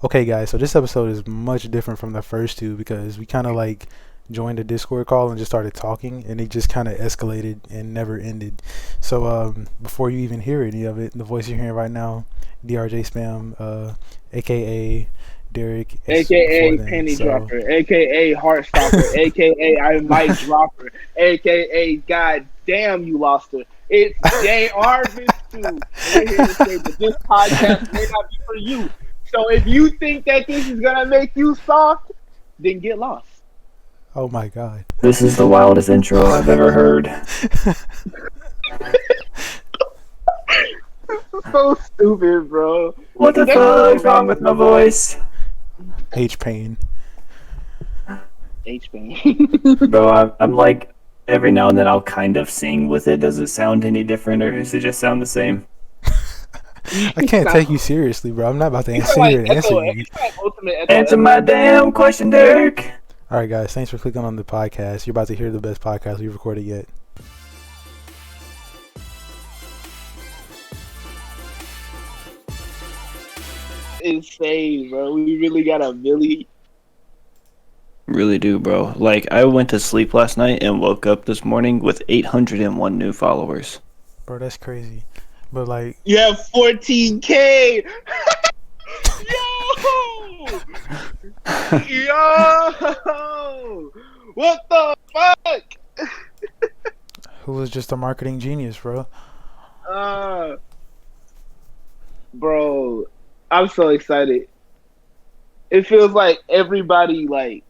Okay, guys, so this episode is much different from the first two because we kind of like joined a Discord call and just started talking, and it just kind of escalated and never ended. So, before you even hear any of it, the voice you're hearing right now, DrjSpam, aka Derek, is before AKA then. Penny So, Dropper, AKA Heart Stopper, AKA I Might Dropper, AKA God damn you lost her. It's JR Vince2. We're here to say that this podcast may not be for you. So if you think that this is gonna make you soft, then get lost. oh my God. This is the wildest intro I've ever heard. So stupid, bro. What the fuck's wrong with my voice? H pain. H-Bang. Bro, I'm like, every now and then I'll kind of sing with it. Does it sound any different, or does it just sound the same? I can't take you seriously, bro. I'm not about to It's sit like here and answer echo, you. it's like ultimate echo. Answer my damn question, Derek. All right, guys, thanks for clicking on the podcast. You're about to hear the best podcast we've recorded yet. Insane, bro. We really got a Vill. Really do, bro. Like, I went to sleep last night and woke up this morning with 801 new followers. Bro, that's crazy. But like, You have 14K. Yo, yo, what the fuck? who was just a marketing genius, bro? Bro, I'm so excited. It feels like everybody like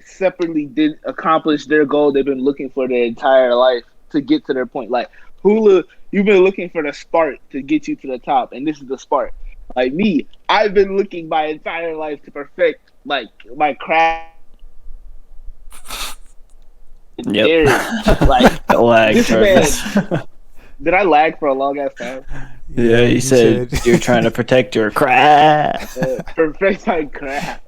separately did accomplish their goal they've been looking for their entire life to get to their point. Like Hulagh, you've been looking for the spark to get you to the top, and this is the spark. Like me, I've been looking my entire life to perfect like my craft. Yep. Derek, like Lag, this Travis. man, did I lag for a long ass time? Yeah, you said you're trying to protect your craft. Perfect my craft.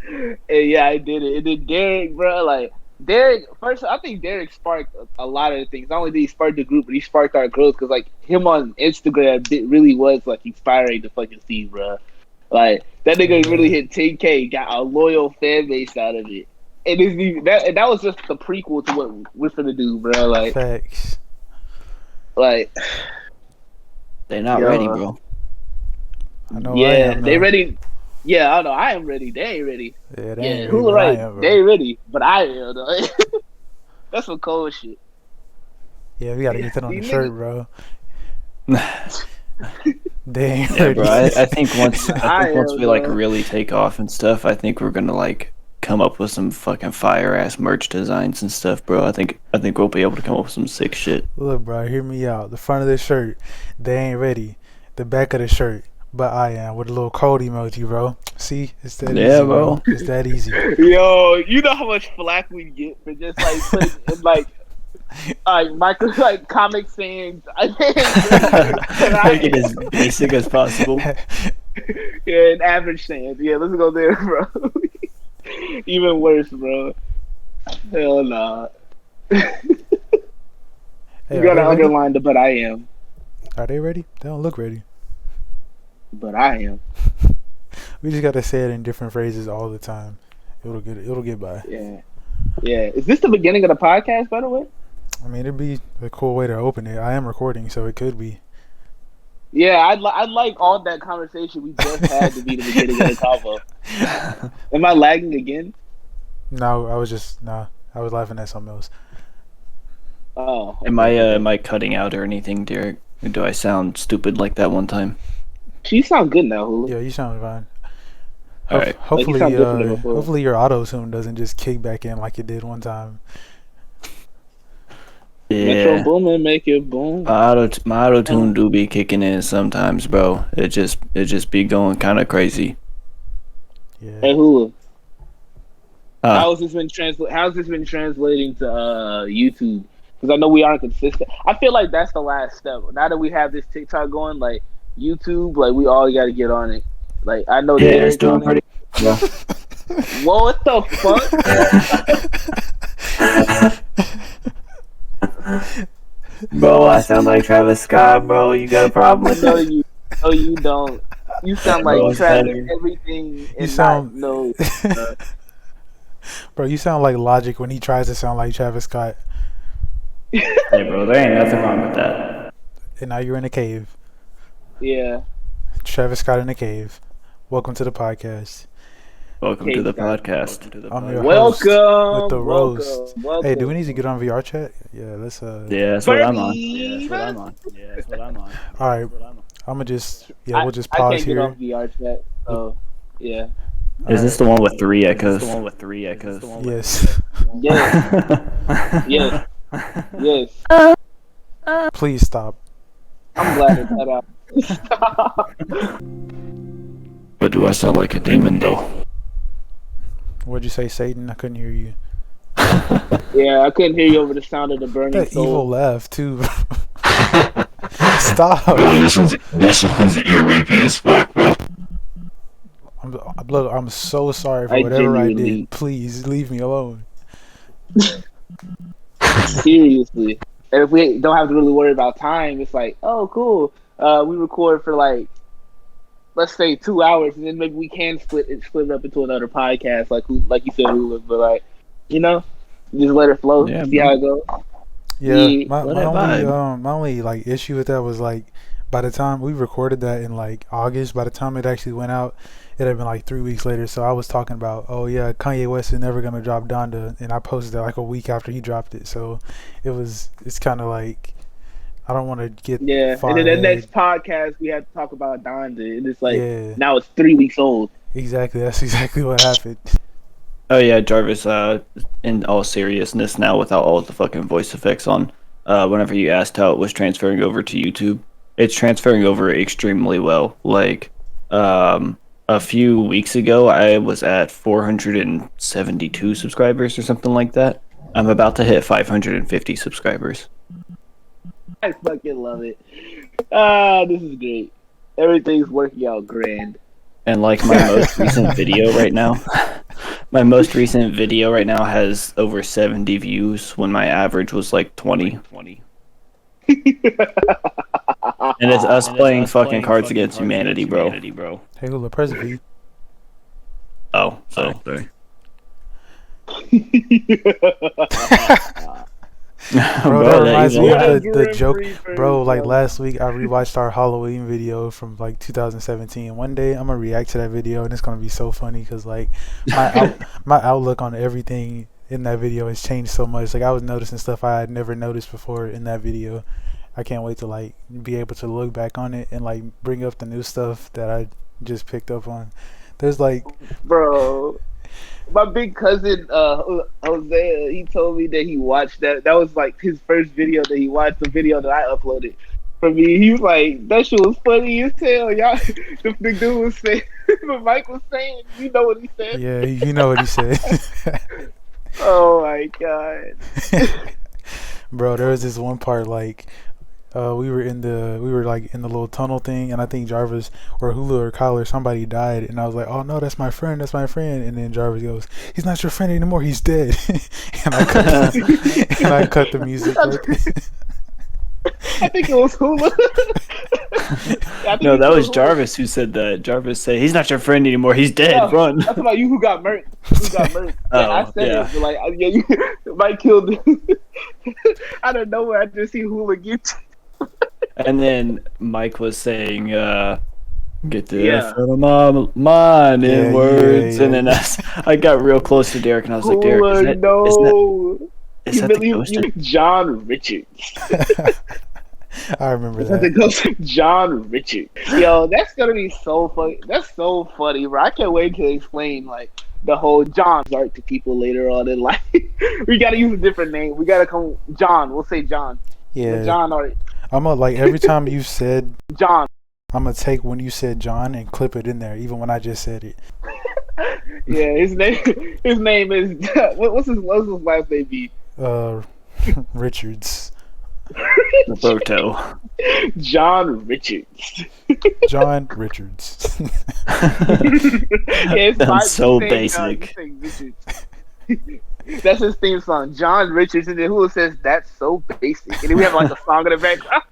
And yeah, I did it. And then Derek, bro, like Derek. First, I think Derek sparked a lot of the things. Not only did he spark the group, but he sparked our growth. Cause like him on Instagram, it really was like inspiring to fucking see, bro. Like that nigga really hit 10K, got a loyal fan base out of it. And that was just the prequel to what we're finna do, bro. Like, Facts. like They're not Yo. ready, bro. I know. I yeah, am, they though. ready. Yeah, I know. I am ready. They ain't ready. Yeah, they Yeah, ain't who's ready, but I right? am, bro. They ain't ready, but I am. Though. That's some cold shit. Yeah, we gotta get that on the These shirt, niggas- bro. They ain't Yeah, ready. bro. I think once I once am, we like bro. really take off and stuff, I think we're gonna like come up with some fucking fire ass merch designs and stuff, bro. I think we'll be able to come up with some sick shit. Look, bro, hear me out. The front of the shirt, they ain't ready. The back of the shirt, but I am, with a little cold emoji, bro. See, it's that Yeah, easy, bro. It's that easy. Yo, you know how much flack we get for just like putting in, like Michael, like comic fans. Make it as basic as possible. Yeah, an average fans. Yeah, let's go there, bro. Even worse, bro. Hell nah. Hey, You are gotta they ready? underline the but I am. Are they ready? They don't look ready. But I am. We just gotta say it in different phrases all the time. It'll get by. Yeah. Yeah. Is this the beginning of the podcast, by the way? I mean, it'd be a cool way to open it. I am recording, so it could be. Yeah, I'd like all that conversation we just had to be the beginning of the convo. Am I lagging again? No, I was laughing at something else. Oh. Am I cutting out or anything, Derek? Do I sound stupid like that one time? You sound good now, Hulu. Yeah, you sound fine. All right. Hopefully, sound different than before. hopefully your auto tune doesn't just kick back in like it did one time. Metro Yeah. Boomin, make it boom. My auto tune do be kicking in sometimes, bro. It just be going kind of crazy. Yeah. Hey, Hulu. Huh. How's this been translating to YouTube? Because I know we aren't consistent. I feel like that's the last step. Now that we have this TikTok going, like YouTube, like we all got to get on it. Like I know Yeah, Derek's it's doing on pretty. it. Yeah. Whoa, what the fuck? Bro, I sound like Travis Scott, bro. You got a problem with No, that? you don't. You sound Bro, like it's Travis better. everything You and sound, not no. bro. You sound like Logic when he tries to sound like Travis Scott. Hey, bro, there ain't nothing wrong with that. And now you're in a cave. Yeah. Travis Scott in a cave. Welcome to the podcast. Welcome to Cave the Scott. podcast. I'm your host with the Welcome, roast. welcome. Hey, do we need to get on VR chat? Yeah, let's Yeah, that's what I'm on. Birdie. All right, I'm gonna just we'll just I pause can't get off here. VR chat. So yeah. Is this the one with 3 echoes? Yes. Yes. Yes. Yes. Please stop. I'm glad it cut out. Stop. But do I sound like a demon though? What'd you say, Satan? I couldn't hear you. Yeah, I couldn't hear you over the sound of the burning That evil soul. laugh too. Stop. This one's ear bro. I'm so sorry for I whatever I genuinely- did. Please leave me alone. Seriously. And if we don't have to really worry about time, it's like, oh, cool. We record for like, let's say 2 hours, and then maybe we can split it up into another podcast, like you said, Hulagh. But like, just let it flow. Yeah, See how it goes. Yeah, Yeah, my let it only vibe. my only like issue with that was like by the time we recorded that in like August, by the time it actually went out, it had been like 3 weeks later. So I was talking about, oh yeah, Kanye West is never gonna drop Donda, and I posted that like a week after he dropped it. So it's kind of like I don't want to get Yeah. far And then the ahead. next podcast, we had to talk about Donda, and it's like Yeah, now it's 3 weeks old. exactly. That's exactly what happened. Oh yeah, Jarvis, in all seriousness now without all the fucking voice effects on, whenever you asked how it was transferring over to YouTube, it's transferring over extremely well. Like, a few weeks ago, I was at 472 subscribers or something like that. I'm about to hit 550 subscribers. I fucking love it. This is great. Everything's working out grand. And like my most recent video right now, has over 70 views when my average was like 20. And it's us playing fucking Cards Against Humanity, bro. Hey, Hula, press V. Oh, sorry. Bro, that reminds me evil. of the joke. Bro, like last week, I rewatched our Halloween video from like 2017. One day, I'm gonna react to that video, and it's gonna be so funny because like my outlook on everything in that video has changed so much. Like I was noticing stuff I had never noticed before in that video. I can't wait to like be able to look back on it and like bring up the new stuff that I just picked up on. There's like, Bro, my big cousin Hosea, he told me that he watched that. That was like his first video that he watched, the video that I uploaded for me. He was like, that shit was funny as hell. Y'all, the dude was saying, but Mike was saying, you know what he said? yeah, you know what he said. Oh my god. Bro, there was this one part like we were like in the little tunnel thing, and I think Jarvis or Hulu or Kyle or somebody died, and I was like, oh no, that's my friend, and then Jarvis goes, he's not your friend anymore, he's dead. and I cut the music. I think it was Hula. No, that was Jarvis who said that. Jarvis said, he's not your friend anymore, he's dead, No, run. That's about you who got murked. Oh, I said yeah. it, but like, Mike killed him. Out of nowhere, I just see Hula get. And then Mike was saying, get the Yeah. F out of my mind in Yeah, words. yeah. And then I got real close to Derek, and I was like, Derek, Hula, is that the ghost? John Richards. I remember Is that the that. ghost? John Richards. Yo, that's gonna be so funny. That's so funny, bro. I can't wait to explain like the whole John's art to people later on in life. We gotta use a different name. We gotta come John. We'll say John. Yeah, The John art. I'm gonna like every time you said, John. I'm gonna take when you said John and clip it in there, even when I just said it. Yeah, his name is what's his last name be? Richards. Roberto. John Richards. John Richards. Yeah, it's Sounds so you say basic. Richards. That's his theme song. John Richards, and then Hula says that's so basic, and then we have like a song in the background.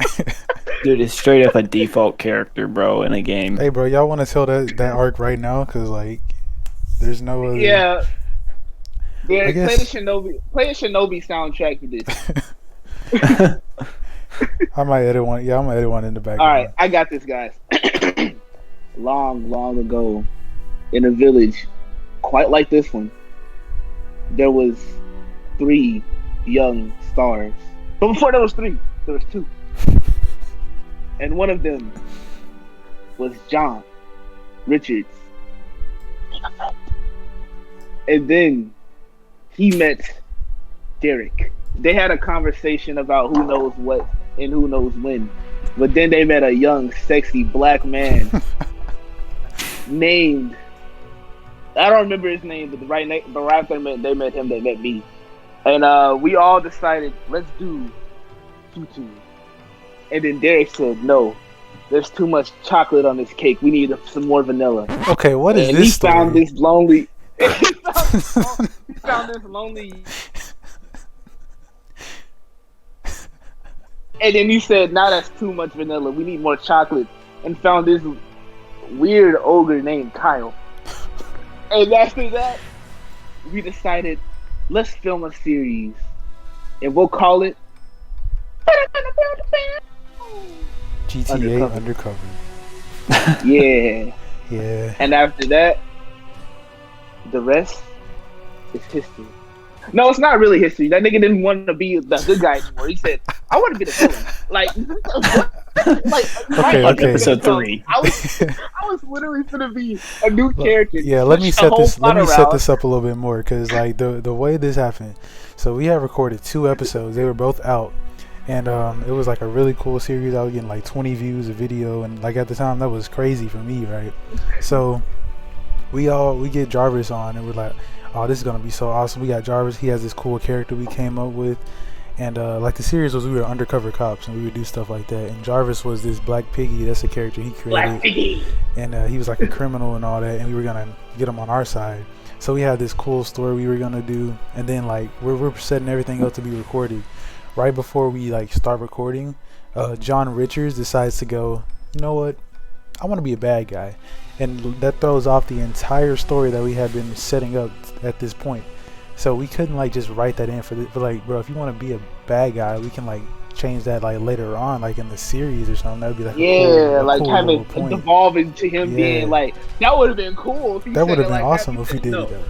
Dude, it's straight up a default character, bro, in a game. Hey, bro, y'all want to tell that arc right now? Cause like, there's no other. Yeah. I guess- Play the Shinobi soundtrack for this. I might edit one. Yeah, I'm gonna edit one in the background. All right, I got this, guys. Long, long ago, in a village, quite like this one, there was 3 young stars. But before there was 3, there was 2, and one of them was John Richards. And then he met Derek. They had a conversation about who knows what and who knows when. But then they met a young, sexy black man named, I don't remember his name, but right after they met him, they met me. And we all decided, let's do tutu. And then Derek said, no, there's too much chocolate on this cake. We need some more vanilla. Okay, what is And this he story? found this lonely. he found this lonely. And then he said, "Now that's too much vanilla. We need more chocolate." And found this weird ogre named Kyle. And after that, we decided, let's film a series, and we'll call it GTA Undercover. Yeah. Yeah. And after that, the rest is history. No, it's not really history. That nigga didn't want to be the good guy anymore. He said, I want to be the villain. Like, what? Okay, okay. Episode 3. I was literally gonna be a new character. Yeah, let me Switch the set whole this. Let plot me set around. this up a little bit more, because like the way this happened. So we have recorded 2 episodes. They were both out, and it was like a really cool series. I was getting like 20 views a video, and like at the time that was crazy for me, right? So we get Jarvis on, and we're like, oh, this is gonna be so awesome. We got Jarvis. He has this cool character we came up with. And like the series was, we were undercover cops and we would do stuff like that. And Jarvis was this Black Piggy. That's a character he created. Black Piggy. And he was like a criminal and all that. And we were gonna get him on our side. So we had this cool story we were gonna do. And then like we're setting everything up to be recorded. Right before we like start recording, John Richards decides to go, you know what? I want to be a bad guy. And that throws off the entire story that we had been setting up at this point. So we couldn't like just write that in for this, but like, bro, if you want to be a bad guy, we can like change that like later on, like in the series or something. That would be like like cool have little it point. devolve into him being like, that would have been cool. If he That would have said it been like awesome that. if we did No. it though.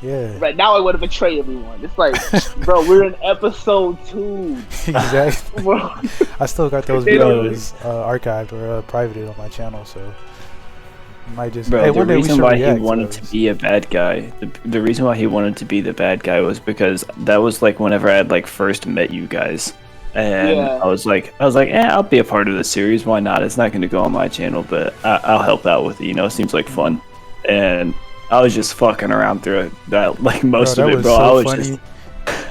Yeah. Right now, I would have betrayed everyone. It's like, bro, we're in episode 2. Exactly. Bro. I still got those They don't- videos archived or privated on my channel, so might just. Bro, Hey, the one day we reason should why he react to wanted those. to be a bad guy, the reason why he wanted to be the bad guy was because that was like whenever I had like first met you guys, and Yeah. I was like, I'll be a part of the series. Why not? It's not going to go on my channel, but I'll help out with it. You know, it seems like fun, and I was just fucking around through that like most Bro, of that it, was bro. so I was funny. just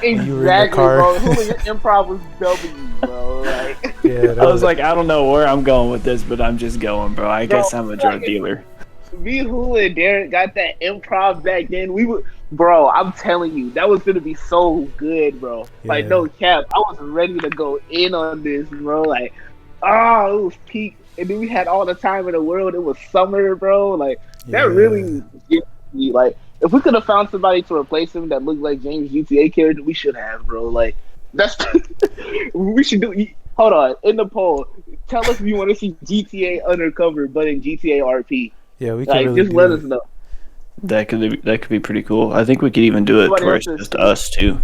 you were in the Exactly, car. bro. Your improv was W, bro. Like, Yeah, that I was like, I don't know where I'm going with this, but I'm just going, bro. I guess I'm a drug like- dealer. me, Hula, and Derek got that improv back then. We would, bro. I'm telling you, that was gonna be so good, bro. Like, Yeah. no cap, I was ready to go in on this, bro. Like, oh, it was peak. And then we had all the time in the world. It was summer, bro. Like, that Yeah. really gets me. Like, if we could have found somebody to replace him that looked like James GTA character, we should have, bro. Like, that's we should do. Hold on, in the poll, tell us if you want to see GTA Undercover, but in GTA RP. Yeah, we could Like, really just do let it. us know. That could be pretty cool. I think we could even do it Somebody where else it's is- just us too.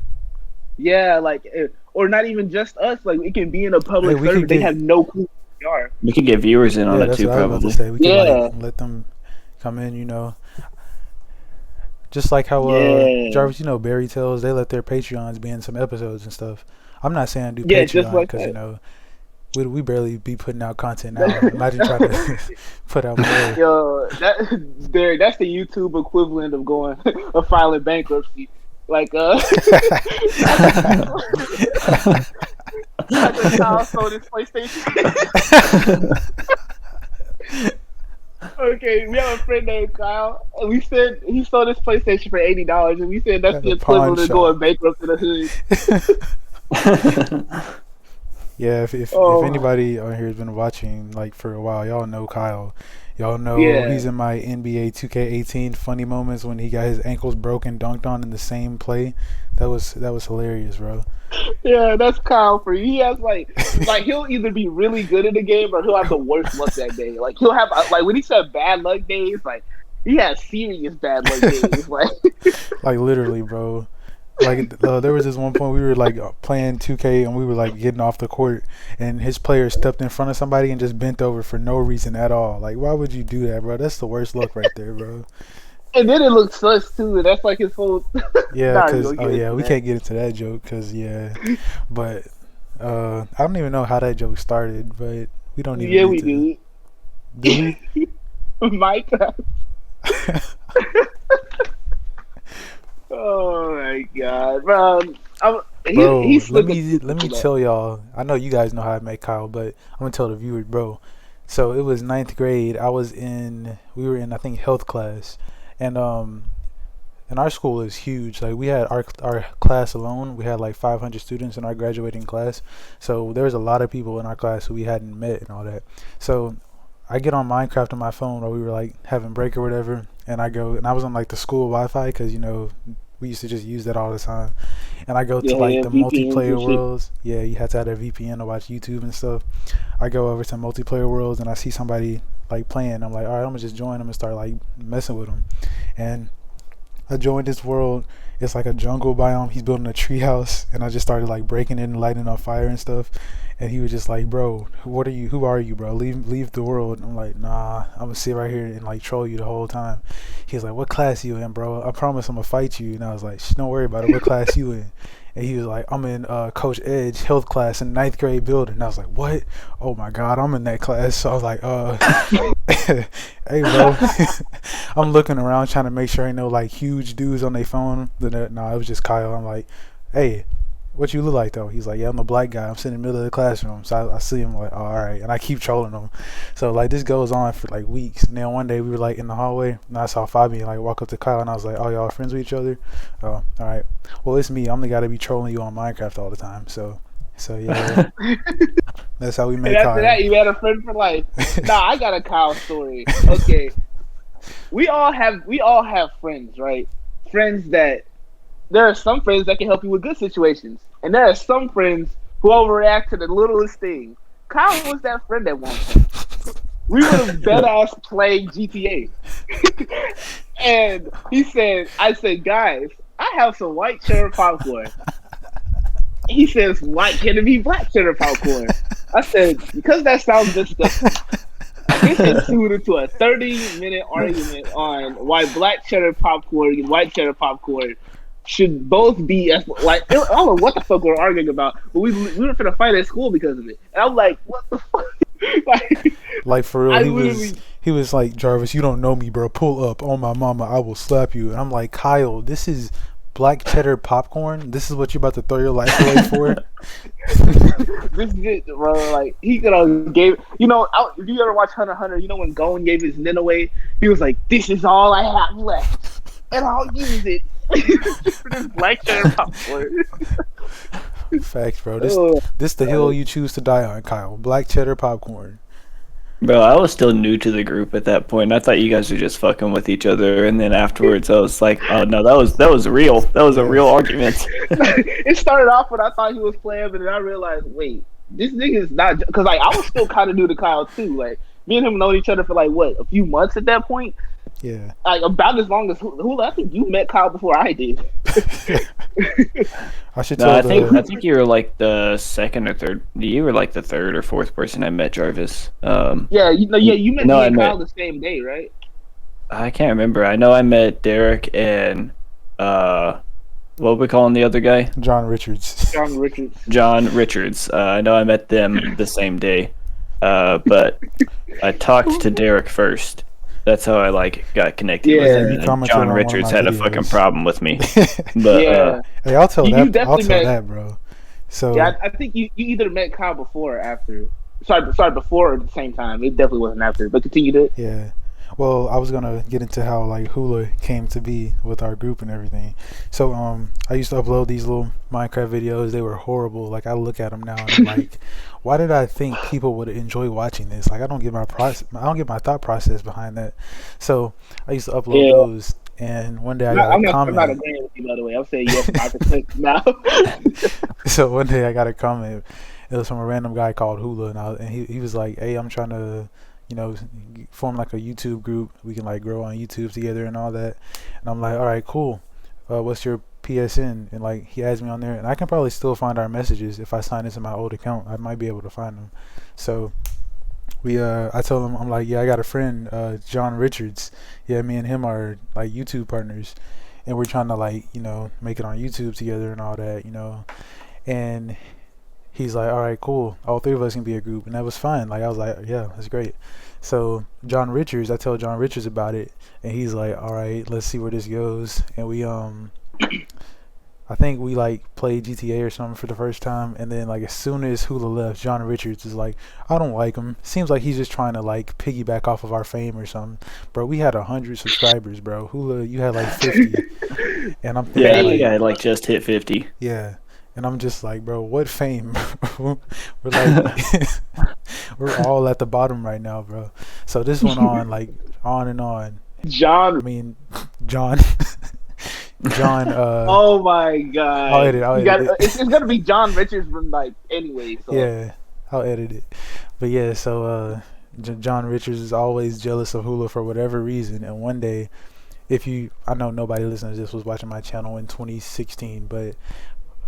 Yeah, like, or not even just us. Like, it can be in a public Hey, we server. could They get- have no clue who we are. We could get viewers in on Yeah, it that's too, what I was about probably. to say. We could Yeah. like let them come in, you know. Just like how Yeah. Jarvis, you know, Barry Tales, they let their Patreons be in some episodes and stuff. I'm not saying do Yeah, just Patreon like because that. you know we barely be putting out content now. Imagine trying to put out more. Yo, that's the YouTube equivalent of of filing bankruptcy. Like, like a child sold his PlayStation. Okay, we have a friend named Kyle, and we said he sold his PlayStation for $80, and we said that's At the the pawn equivalent of shop. going bankrupt in the hood. Yeah, if Oh, anybody on here has been watching like for a while, y'all know Kyle. Y'all know yeah, he's in my NBA 2K18 funny moments when he got his ankles broken, dunked on in the same play. That was hilarious, bro. yeah, that's Kyle for you. He has like he'll either be really good in the game or he'll have the worst luck that day. Like he'll have like when he said bad luck days, like he has serious bad luck days. Like Like literally, bro. Like there was this one point we were like playing 2K and we were like getting off the court and his player stepped in front of somebody and just bent over for no reason at all. Like why would you do that, bro? That's the worst luck right there, bro. and then it looks sus too. And that's like his whole. Yeah, Not even cause gonna oh get yeah, into we that. can't get into that joke, cause yeah, but I don't even know how that joke started, but we don't even Yeah, need we to. do. Do Mike. we? Oh my god, bro. Bro, He's let slipping me let me tell y'all. I know you guys know how I met Kyle, but I'm gonna tell the viewers, bro. So it was ninth grade. We were in I think health class, and and our school is huge. Like we had our class alone, we had like 500 students in our graduating class. So there was a lot of people in our class who we hadn't met and all that. So I get on Minecraft on my phone while we were like having break or whatever, and I go and I was on like the school Wi-Fi because we used to just use that all the time. And I go to like Yeah, the VPNs and multiplayer shit. worlds. Yeah, you had to have a VPN to watch YouTube and stuff. I go over to multiplayer worlds and I see somebody like playing. I'm like, all right, I'm gonna just join them and start like messing with them. And I joined this world. It's like a jungle biome. He's building a tree house, and I just started like breaking it and lighting on fire and stuff. And he was just like, "Bro, what are you? Who are you, bro? Leave the world." And I'm like, "Nah, I'm gonna sit right here and like troll you the whole time." He's like, "What class you in, bro? I promise I'm gonna fight you." And I was like, "Shh, don't worry about it. What class you in?" And he was like, "I'm in Coach Edge health class in ninth grade building." And I was like, "What? Oh my God, I'm in that class." So I was like, "Hey, bro." I'm looking around trying to make sure ain't no like huge dudes on their phone. No, it was just Kyle. I'm like, "Hey, what you look like though?" He's like, "Yeah, I'm a black guy. I'm sitting in the middle of the classroom." So I see him like, oh, all right, and I keep trolling him. So like this goes on for like weeks. And then one day we were like in the hallway, and I saw Fabian like walk up to Kyle, and I was like, "Oh, y'all friends with each other?" "Oh, all right. Well, it's me. I'm the guy to be trolling you on Minecraft all the time." So yeah, that's how we And met after Kyle. that, you had a friend for life. Nah, I got a Kyle story. Okay, we all have friends, right? Friends that there are some friends that can help you with good situations, and there are some friends who overreact to the littlest thing. Kyle was that friend at one point. We were dead ass playing GTA, and I said, guys, I have some white cheddar popcorn. He says, why can't it be black cheddar popcorn? I said, because that sounds disgusting. This ensued into a 30-minute argument on why black cheddar popcorn and white cheddar popcorn should both be as like I don't know what the fuck we're arguing about, but we were finna fight at school because of it. And I'm like, what the fuck? Like, Like for real, I he was literally he was like, "Jarvis, you don't know me, bro. Pull up on my mama. I will slap you." And I'm like, "Kyle, this is black cheddar popcorn. This is what you're about to throw your life away for." this is it, bro. Like he could have gave if you ever watch Hunter x Hunter, when Gon gave his nin away, he was like, "This is all I have left, and I'll use it." For this black cheddar popcorn. Facts, bro. This Oh, this the hill you choose to die on, Kyle. Black cheddar popcorn. Bro, I was still new to the group at that point. I thought you guys were just fucking with each other, and then afterwards, I was like, "Oh no, that was real. That was a Yeah. real argument." it started off when I thought he was playing, but then I realized, wait, this nigga is not. Because like I was still kind of new to Kyle too. Like me and him known each other for like what a few months at that point. Yeah. Like about as long as Hula. I think you met Kyle before I did. I should No, tell I think you were like the second or third. You were like the third or fourth person I met, Jarvis. Yeah, you met No, me I and met. Kyle the same day, right? I can't remember. I know I met Derek and what we calling the other guy? John Richards. John Richards. John Richards. I know I met them the same day. But I talked to Derek first. That's how I like got connected with Yeah. him. He And commented John on one of Richards my had a videos. fucking problem with me. But Yeah. Hey, I'll tell You that. I'll definitely tell met. that, bro. So Yeah, I think you either met Kyle before or after. Sorry, before or at the same time. It definitely wasn't after. But continue to. yeah. Well, I was gonna get into how like Hula came to be with our group and everything. So I used to upload these little Minecraft videos. They were horrible. Like I look at them now and I'm like, why did I think people would enjoy watching this? Like I don't get my process. I don't get my thought process behind that. So I used to upload Yeah. those, and one day I No, got a I'm not comment. agreeing with you, by the way. I'm saying yes, 100% now. So one day I got a comment. It was from a random guy called Hula, and he was like, "Hey, I'm trying to, you know, form like a YouTube group. We can like grow on YouTube together and all that." And I'm like, "All right, cool. What's your PSN?" And like he adds me on there, and I can probably still find our messages if I sign into my old account. I might be able to find them. So I told him, I'm like, "Yeah, I got a friend, John Richards. Yeah, me and him are like YouTube partners, and we're trying to like make it on YouTube together and all that, And he's like, all right, cool. All three of us can be a group, and that was fine. Like I was like, yeah, that's great. So I told John Richards about it, and he's like, all right, let's see where this goes. And I think we like played GTA or something for the first time, and then like as soon as Hula left, John Richards is like, I don't like him. Seems like he's just trying to like piggyback off of our fame or something. Bro, we had 100 subscribers, bro. Hula, you had like 50, and I'm thinking Yeah, like, yeah, like just hit 50. yeah. And I'm just like, bro, what fame? We're like, we're all at the bottom right now, bro. So this went on like on and on. I John. mean, John, John. Oh my god. I'll You edit got it. it's gonna be John Richards from like anyway. So. Yeah, I'll edit it. But yeah, so John Richards is always jealous of Hula for whatever reason. And one day, I know nobody listening to this was watching my channel in 2016, but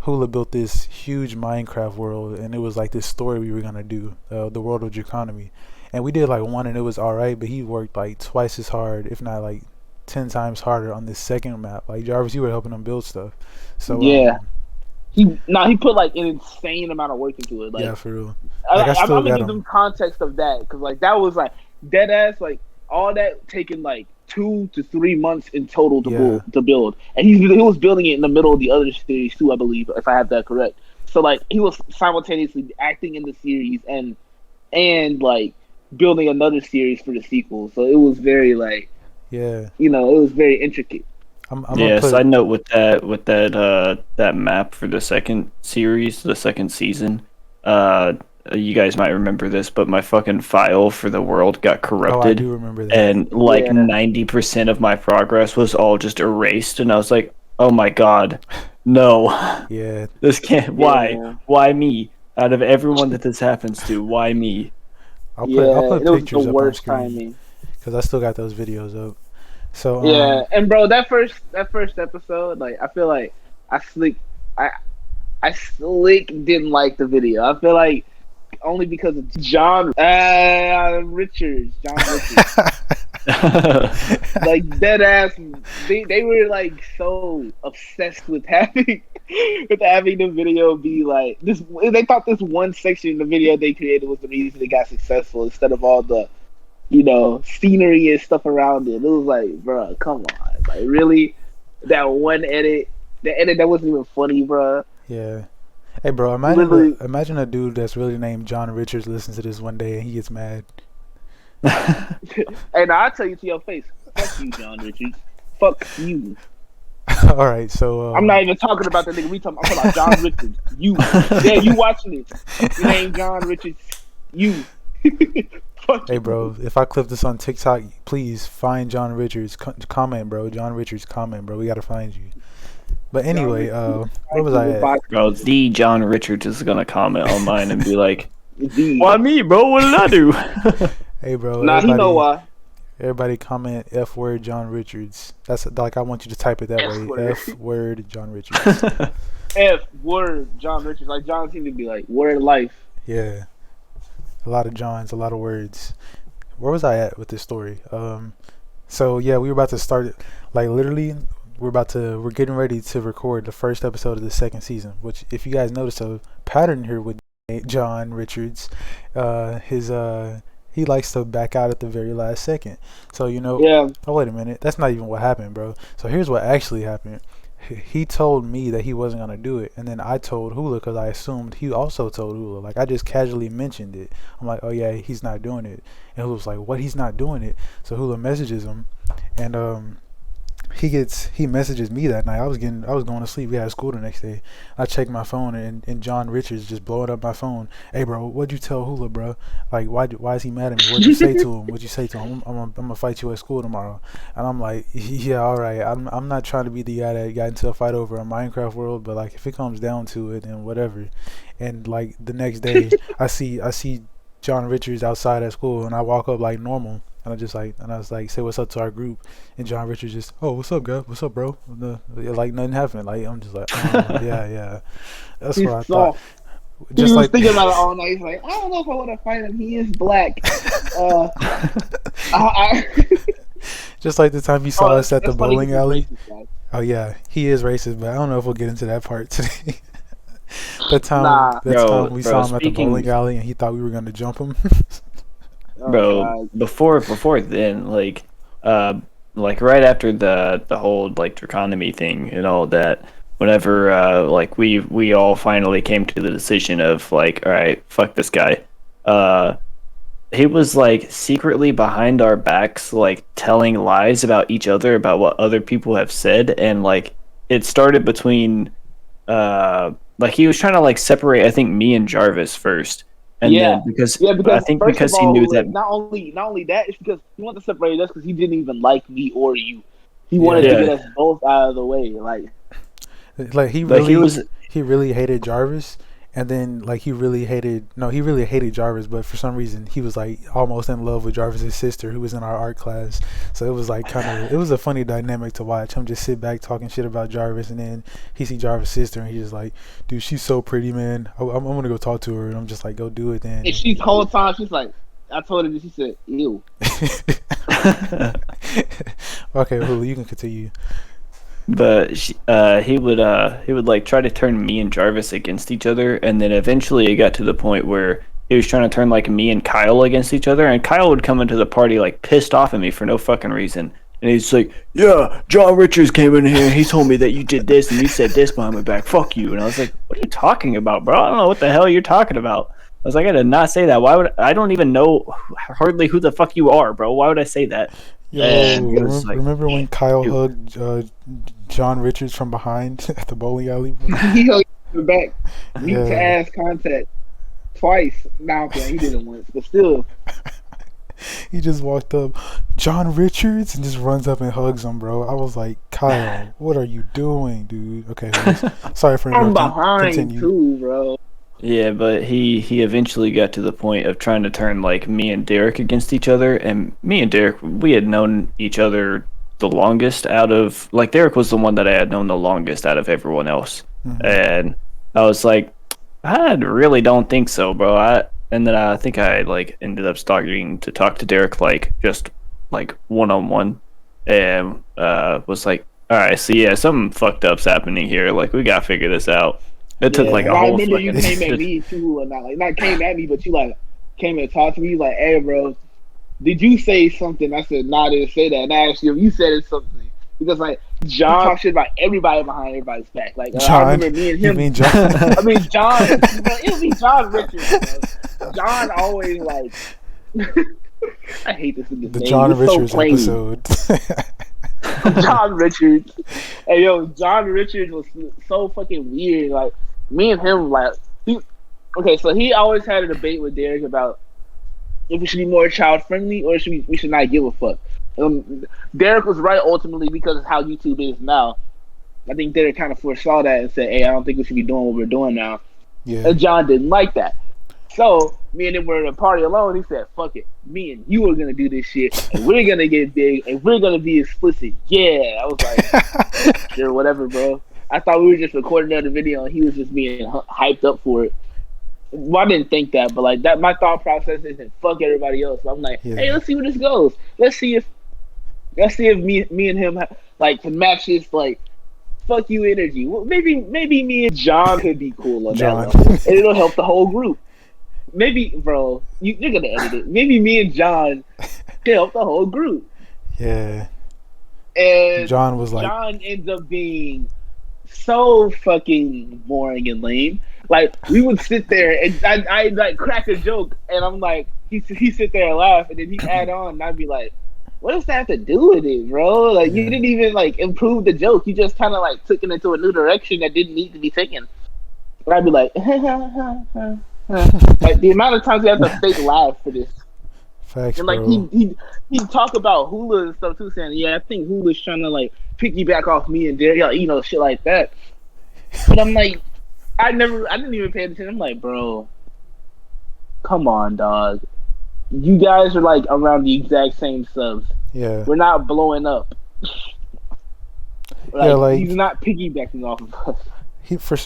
Hula built this huge Minecraft world, and it was like this story we were gonna do, the world of Economy, and we did like one, and it was all right. But he worked like twice as hard, if not like 10 times harder, on this second map. Like Jarvis, you were helping him build stuff. So Yeah. He put like an insane amount of work into it. Like, yeah, for real. Like I I'm still gonna got give them him. context of that because like that was like dead ass like all that taking like 2 to 3 months in total to build, and he was building it in the middle of the other series too, I believe, if I have that correct. So like he was simultaneously acting in the series and like building another series for the sequel. So it was very like Yeah, it was very intricate. I'm Yeah, gonna put. side note with that map for the second series, the second season. You guys might remember this, but my fucking file for the world got Oh, I corrupted, do remember that. and like Yeah. 90% of my progress was all just erased, and I was like, oh my god, no, Yeah, this can't. Yeah. Why me? Out of everyone that this happens to, why me? I'll Yeah, put it was the pictures up on worst screen timing. because I still got those videos up. So Yeah, and bro, that first episode, like I feel like I slick I slick didn't like the video. I feel like only because of John Richards, like dead ass. They were like so obsessed with having the video be like this. They thought this one section in the video they created was the reason they got successful instead of all the scenery and stuff around it. It was like, bro, come on, like really, that one edit, the edit that wasn't even funny, bro. Yeah. Hey, bro, Literally. imagine a dude that's really named John Richards listens to this one day and he gets mad. And I'll tell you to your face, fuck you, John Richards. Fuck you. All right, so I'm not even talking about the nigga. I'm talking about John Richards. You. Yeah, you watching it. Your name John Richards. You. Fuck hey, you. bro, if I clip this on TikTok, please find John Richards. Comment, bro. John Richards, comment, bro. We gotta find you. But anyway, where was I at? Bro, the John Richards is gonna comment on mine and be like, The. why me, bro? What did I do? Hey, bro. Nah, he know why. Everybody comment F word John Richards. That's like I want you to type it that F way. word. F word John Richards. F word John Richards. Like John seemed to be like word life. Yeah. A lot of Johns, a lot of words. Where was I at with this story? So yeah, we were about to start it. Like literally, we're getting ready to record the first episode of the second season. Which, if you guys notice a pattern here with John Richards, he likes to back out at the very last second. So Yeah. oh wait a minute, that's not even what happened, bro. So here's what actually happened. he told me that he wasn't gonna do it, and then I told Hula because I assumed he also told Hula. Like I just casually mentioned it. I'm like, oh yeah, he's not doing it, and Hula was like, what? He's not doing it. So Hula messages him, and he messages me that night. I was going to sleep. We had school the next day. I checked my phone, and John Richards just blowing up my phone. Hey bro, what'd you tell Hula, bro? Like why is he mad at me? What'd you say to him? What'd you say to him? I'm gonna fight you at school tomorrow. And I'm like, yeah, all right. I'm not trying to be the guy that got into a fight over a Minecraft world, but like if it comes down to it, then whatever. And like the next day, I see John Richards outside at school, and I walk up like normal. And I was like, say what's up to our group, and John Richards just, oh, what's up, guy? What's up, bro? Like nothing happened. Like I'm just like, oh, yeah. That's He's what I thought. He was thinking about it all night. He's like, I don't know if I want to fight him. He is black. Just like the time he saw us at the bowling alley. Racist, oh yeah, he is racist, but I don't know if we'll get into that part today. That time we saw him at the bowling alley, and he thought we were gonna jump him. Bro, before then, like right after the whole like Draconomy thing and all that, whenever like we all finally came to the decision of like, all right, fuck this guy. He was like secretly behind our backs, like telling lies about each other, about what other people have said, and like it started between like he was trying to like separate, I think, me and Jarvis first. And then because I think because he knew that not only that, it's because he wanted to separate us because he didn't even like me or you. He wanted to get us both out of the way. Like he really hated Jarvis, and then like he really hated Jarvis, but for some reason he was like almost in love with Jarvis's sister, who was in our art class. So it was like it was a funny dynamic to watch him just sit back talking shit about Jarvis, and then he see Jarvis' sister, and he's just like, dude, she's so pretty, man. I'm gonna go talk to her. And I'm just like, go do it then. And she's the whole time she's like, I told her, she said, ew. Okay, Hulu, you can continue. But he would like try to turn me and Jarvis against each other, and then eventually it got to the point where he was trying to turn like me and Kyle against each other, and Kyle would come into the party like pissed off at me for no fucking reason, and he's like, yeah, John Richards came in here and he told me that you did this and you said this behind my back, fuck you. And I was like, what are you talking about, bro? I don't know what the hell you're talking about. I was like, I did not say that. Why would I don't even know hardly who the fuck you are, bro. Why would I say that? Yo, remember when Kyle hugged John Richards from behind at the bowling alley? He hugged him back, knee to ass contact twice. Nah, he didn't once, but still. He just walked up, John Richards, and just runs up and hugs him, bro. I was like, Kyle, what are you doing, dude? Okay, sorry for interrupting. I'm behind Continue. too, bro. Yeah, but he eventually got to the point of trying to turn like me and Derek against each other, and me and Derek, we had known each other the longest out of, like, Derek was the one that I had known the longest out of everyone else. Mm-hmm. And I was like, I really don't think so, bro. And then I think I like ended up starting to talk to Derek like just like one-on-one, and was like, all right, so yeah, something fucked up's happening here. Like, we gotta figure this out. It took like a whole fucking... I remember you came at me too, not came at me, but you like came and talked to me. Like, hey, bro, did you say something? I said, nah, I didn't say that. And I asked you if you said something, because like John talks shit about everybody behind everybody's back. Like, I remember me and him. You mean John? I mean John. It would be John Richards. Bro. John always like. I hate this nigga's the name. John It's Richards so episode. John Richards. Hey yo, John Richards was so fucking weird. Like, me and him, like, so he always had a debate with Derek about if we should be more child friendly or we should not give a fuck. Derek was right ultimately because of how YouTube is now. I think Derek kind of foresaw that and said, hey, I don't think we should be doing what we're doing now. Yeah. And John didn't like that. So me and him were in a party alone. He said, fuck it. Me and you are going to do this shit. And we're going to get big. And we're going to be explicit. Yeah. I was like, sure, whatever, bro. I thought we were just recording another video and he was just being hyped up for it. Well, I didn't think that, but like that, my thought process isn't fuck everybody else. So I'm like, hey, let's see where this goes. Let's see if me and him like can match this like fuck you energy. Well, maybe me and John could be cool on that level, and it'll help the whole group. Maybe, bro, you're gonna edit it. Maybe me and John can help the whole group. Yeah. And John was like, John ends up being so fucking boring and lame. Like we would sit there and I like crack a joke and I'm like he sit there and laugh and then he add on and I'd be like, what does that have to do with it, bro? Like you Yeah. didn't even like improve the joke. You just kind of like took it into a new direction that didn't need to be taken. And I'd be like, like the amount of times you have to fake laugh for this. Facts, And like bro. he'd talk about Hulagh and stuff too, saying, yeah, I think Hulagh's trying to like piggyback off me and Derek, you know, shit like that. But I'm like, I didn't even pay attention. I'm like, bro, come on, dog. You guys are like around the exact same subs. Yeah. We're not blowing up. Yeah, like he's not piggybacking off of us.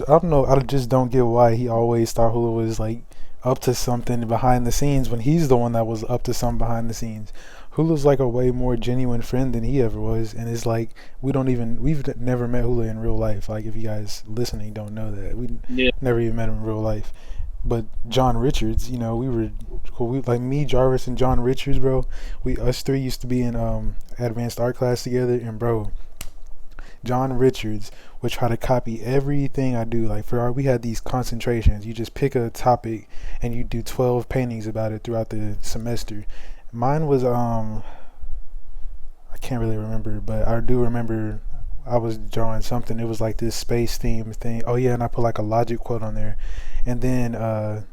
I don't know. I just don't get why he always thought Hula was like up to something behind the scenes when he's the one that was up to something behind the scenes. Hula's like a way more genuine friend than he ever was, and it's like we've never met Hula in real life. Like if you guys listening don't know that, we never even met him in real life. But John Richards, you know, we like me, Jarvis, and John Richards, bro. Us three used to be in advanced art class together, and bro, John Richards would try to copy everything I do. Like we had these concentrations. You just pick a topic and you do 12 paintings about it throughout the semester. Mine was I can't really remember, but I do remember I was drawing something. It was like this space theme thing. Oh yeah, and I put like a Logic quote on there. And then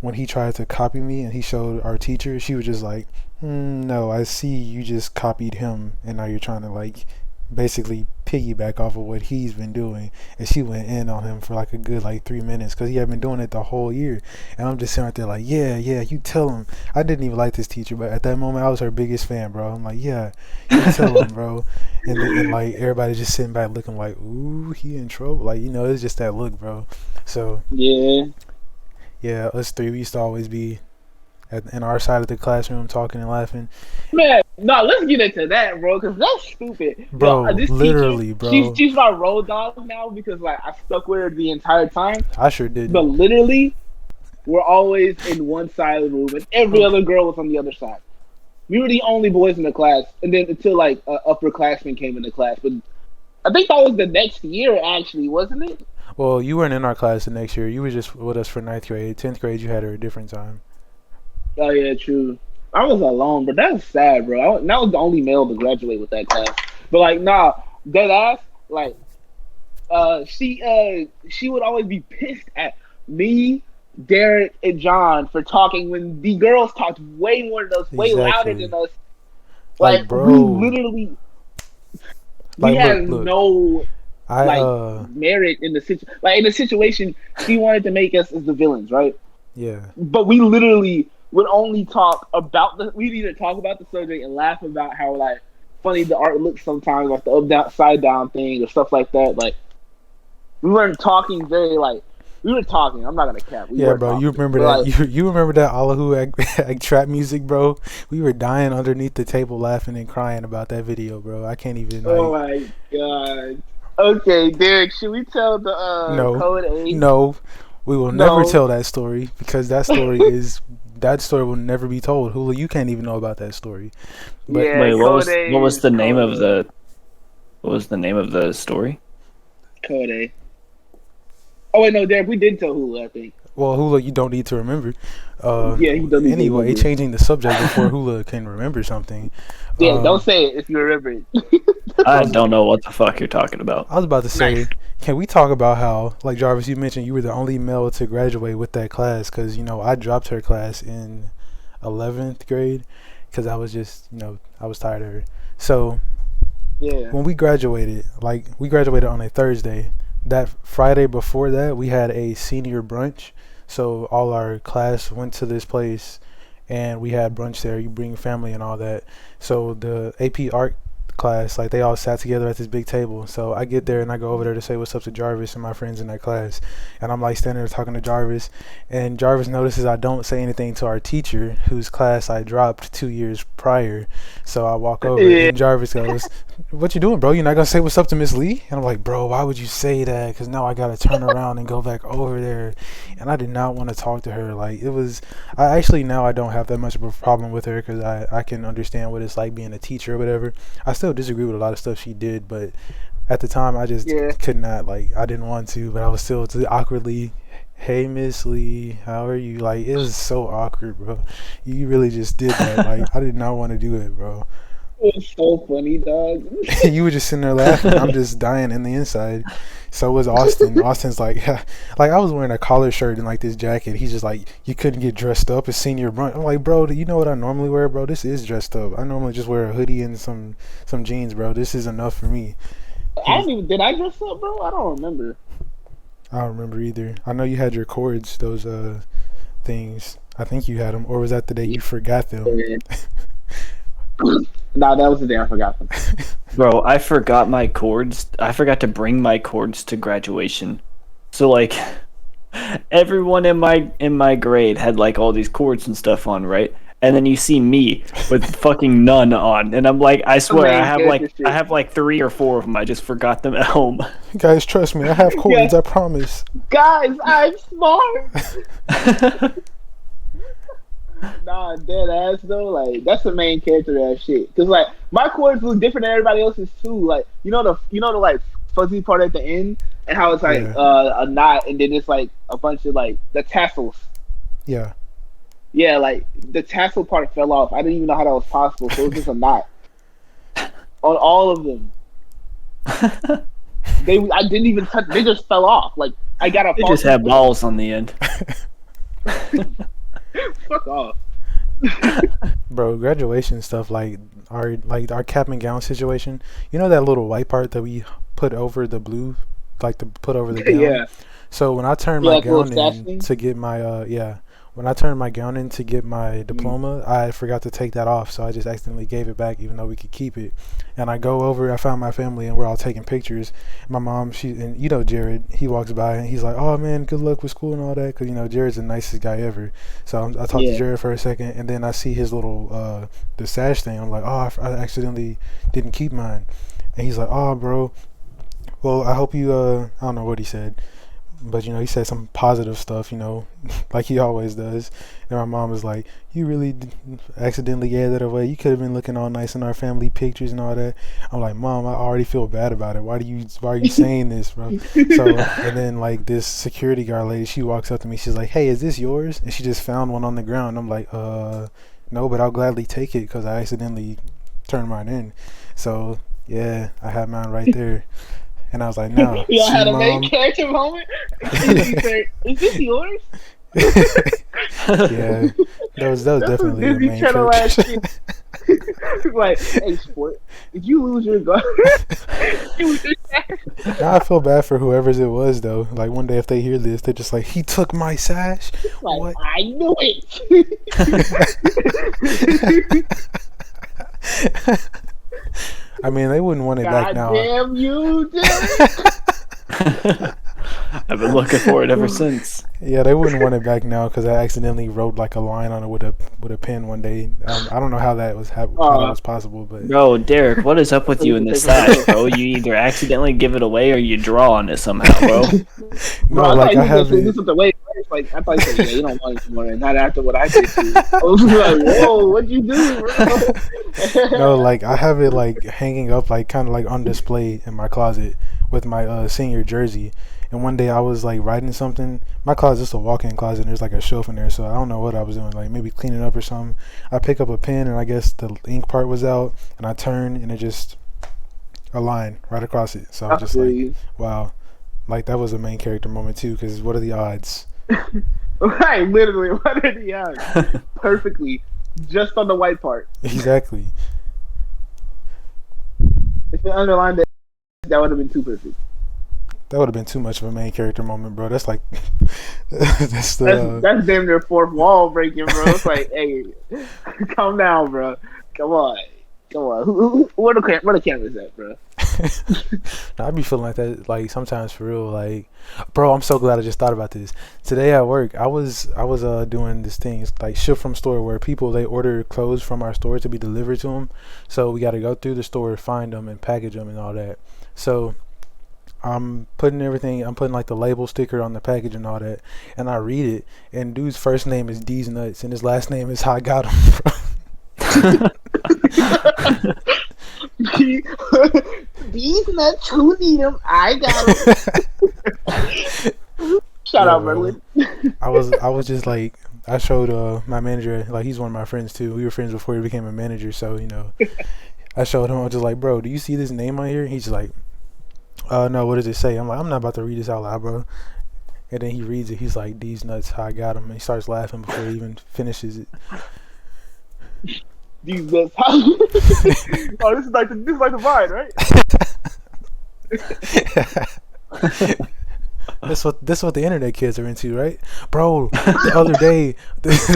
when he tried to copy me and he showed our teacher, she was just like, no, I see you just copied him and now you're trying to like basically piggyback off of what he's been doing. And she went in on him for like a good like 3 minutes because he had been doing it the whole year. And I'm just sitting right there like, yeah, you tell him. I didn't even like this teacher, but at that moment I was her biggest fan, bro. I'm like, yeah, you tell him, bro. And like everybody just sitting back looking like, ooh, he in trouble. Like, you know, it's just that look, bro. So yeah, us three, we used to always be in our side of the classroom talking and laughing. Man, no, let's get into that, bro, because that's stupid. Bro, this literally, teacher, bro. She's my road dog now because, like, I stuck with her the entire time. I sure did. But literally, we're always in one side of the room, and every other girl was on the other side. We were the only boys in the class, and then until, like, upperclassmen came into class. But I think that was the next year, actually, wasn't it? Well, you weren't in our class the next year. You were just with us for 9th grade. 10th grade, you had her a different time. Oh, yeah, true. I was alone, but that's sad, bro. That was the only male to graduate with that class. But, like, nah, dead ass, like, she would always be pissed at me, Derek, and John for talking when the girls talked way more than us, way louder than us. Like bro, we literally, we had no merit in the situation. Like in the situation, she wanted to make us as the villains, right? Yeah. But we literally would only talk about we'd either talk about the subject and laugh about how like funny the art looks sometimes, like the upside down thing or stuff like that. Like we weren't talking very like we were talking. I'm not gonna cap. Yeah, bro. Talking. You remember that? Like, you remember that Hulagh trap music, bro? We were dying underneath the table, laughing and crying about that video, bro. I can't even. Oh my god. Okay, Derek. Should we tell the code 8? No, we will never tell that story because that story will never be told. Hulagh, you can't even know about that story. But yeah, wait, what was the name of the story? Code A. Oh wait, no, Derek, we did tell Hulagh, I think. Well, Hulagh, you don't need to remember. Yeah, he doesn't. Anyway, changing the subject before Hulagh can remember something. Yeah, don't say it if you remember it. I don't know what the fuck you're talking about. I was about to say, can we talk about how, like Jarvis, you mentioned you were the only male to graduate with that class because, you know, I dropped her class in 11th grade because I was just, you know, I was tired of her. So, yeah, when we graduated on a Thursday. That Friday before that, we had a senior brunch. So all our class went to this place and we had brunch there. You bring family and all that. So the AP art class, like they all sat together at this big table. So I get there and I go over there to say what's up to Jarvis and my friends in that class. And I'm like standing there talking to Jarvis. And Jarvis notices I don't say anything to our teacher whose class I dropped 2 years prior. So I walk over and Jarvis goes, "What you doing, bro? You're not going to say what's up to Miss Lee?" And I'm like, "Bro, why would you say that? Because now I got to turn around and go back over there." And I did not want to talk to her. Like it was, I don't have that much of a problem with her because I can understand what it's like being a teacher or whatever. I still disagree with a lot of stuff she did, but At the time, I just Yeah. could not, like, I didn't want to, but I was still awkwardly, hey, Miss Lee, how are you? Like, it was so awkward, bro. You really just did that. Like, I did not want to do it, bro. It was so funny, dog. You were just sitting there laughing. I'm just dying in the inside. So was Austin. Austin's like, like I was wearing a collar shirt and like this jacket. He's just like, you couldn't get dressed up. It's senior brunch. I'm like, bro, do you know what I normally wear, bro? This is dressed up. I normally just wear a hoodie and some jeans, bro. This is enough for me. I don't even. Did I dress up, bro? I don't remember. I don't remember either. I know you had your cords, those things. I think you had them, or was that the day you forgot them? Nah, that was the day I forgot them. Bro, I forgot my cords. I forgot to bring my cords to graduation. So like everyone in my grade had like all these cords and stuff on, right? And then you see me with fucking none on, and I'm like, I swear I have like 3 or 4 of them. I just forgot them at home. Guys, trust me, I have cords. I promise. Guys, I'm smart. Nah, dead ass though. Like that's the main character of that shit. Cause like my cords look different than everybody else's too. Like you know the like fuzzy part at the end, and how it's like a knot, and then it's like a bunch of like the tassels. Yeah. Yeah, like the tassel part fell off. I didn't even know how that was possible. So it was just a knot on all of them. I didn't even touch. They just fell off. Like I got a. They just had balls on the end. Fuck off. Bro, graduation stuff like our cap and gown situation. You know that little white part that we put over the blue, like to put over the gown. Yeah. So when I turned my gown in to get my when I turned my gown in to get my diploma, I forgot to take that off, so I just accidentally gave it back, even though we could keep it. And I go over, I found my family, and we're all taking pictures. My mom, and you know Jared, he walks by and he's like, "Oh man, good luck with school and all that," because you know Jared's the nicest guy ever. So I talked to Jared for a second, and then I see his little the sash thing. I'm like, "Oh, I accidentally didn't keep mine," and he's like, "Oh, bro, well, I hope you I don't know what he said." But you know, he said some positive stuff, you know, like he always does. And my mom was like, "You really accidentally gave that away. You could have been looking all nice in our family pictures and all that." I'm like, "Mom, I already feel bad about it. Why are you saying this, bro?" So and then like this security guard lady, she walks up to me. She's like, "Hey, is this yours?" And she just found one on the ground. I'm like, no, but I'll gladly take it because I accidentally turned mine in. So yeah, I had mine right there. And I was like, "No." You had a main character moment. Is this yours? Yeah, that was definitely the main character. Like, hey, sport, did you lose your gun? Now I feel bad for whoever's it was though. Like one day if they hear this, they're just like, "He took my sash." Like, what? I knew it. I mean, they wouldn't want it back now. Damn you, I've been looking for it ever since. Yeah, they wouldn't want it back now because I accidentally wrote like a line on it with a pen one day. I don't know how that was how that was possible, but bro, Derek, what is up with you in this sash, bro? You either accidentally give it away or you draw on it somehow, bro. No, like I have it. This is the way. Like I thought you said, yeah, you don't want it anymore, and not after what I did to you. I was like, whoa, what'd you do, bro? No, like I have it like hanging up, like kind of like on display in my closet with my senior jersey. And one day I was like writing something. My closet is a walk-in closet, and there's like a shelf in there, so I don't know what I was doing, like maybe cleaning up or something. I pick up a pen, and I guess the ink part was out, and I turn, and it just a line right across it. So I was just like, wow, like that was a main character moment too. Because what are the odds? Right, literally, what are the odds? Perfectly, just on the white part. Exactly. If they underlined that would have been too perfect. That would have been too much of a main character moment, bro. That's like that's damn near fourth wall breaking, bro. It's like, hey, calm down, bro. Come on. Where the cameras at, bro? I be feeling like that, like sometimes for real. Like, bro, I'm so glad I just thought about this today at work. I was doing this thing, it's like ship from store, where people they order clothes from our store to be delivered to them. So we got to go through the store, find them, and package them and all that. So I'm putting like the label sticker on the package and all that, and I read it, and dude's first name is D's Nuts, and his last name is How I Got Him. These nuts, who need them? I got them. Shout Yeah, out, bro. Merlin. I was just like, I showed my manager, like he's one of my friends too. We were friends before he became a manager, so I showed him. I was just like, bro, do you see this name on here? He's just like, no, what does it say? I'm like, I'm not about to read this out loud, bro. And then he reads it. He's like, these nuts, I got them. And he starts laughing before he even finishes it. These nuts. Oh, this is like the vine, right? This what the internet kids are into, right, bro? The other day, this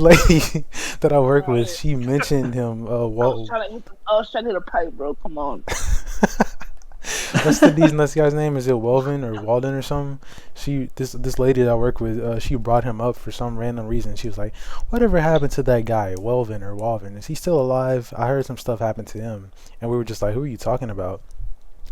lady that I work with, she mentioned him. I was trying to hit a pipe, bro. Come on. What's these nuts guy's name? Is it Welvin or Walden or something? This lady that I work with, she brought him up for some random reason. She was like, "Whatever happened to that guy, Welvin or Walvin? Is he still alive? I heard some stuff happened to him." And we were just like, "Who are you talking about?"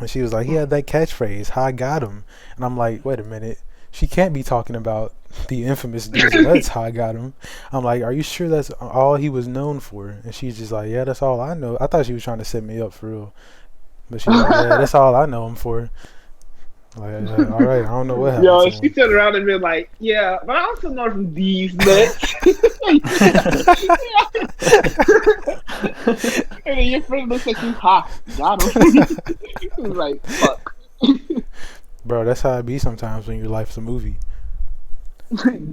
And she was like, "He had that catchphrase, I got him." And I'm like, "Wait a minute. She can't be talking about the infamous These nuts, I got him." I'm like, "Are you sure that's all he was known for?" And she's just like, "Yeah, that's all I know." I thought she was trying to set me up for real. But she's like, "Yeah, that's all I know him for." Like, all right, I don't know what happened. Yo, to she him. turned around and been like, "Yeah, but I also know from these nuts." And then your friend looks at you, ha, got him. He was like, "Fuck." Bro, that's how it be sometimes when your life's a movie.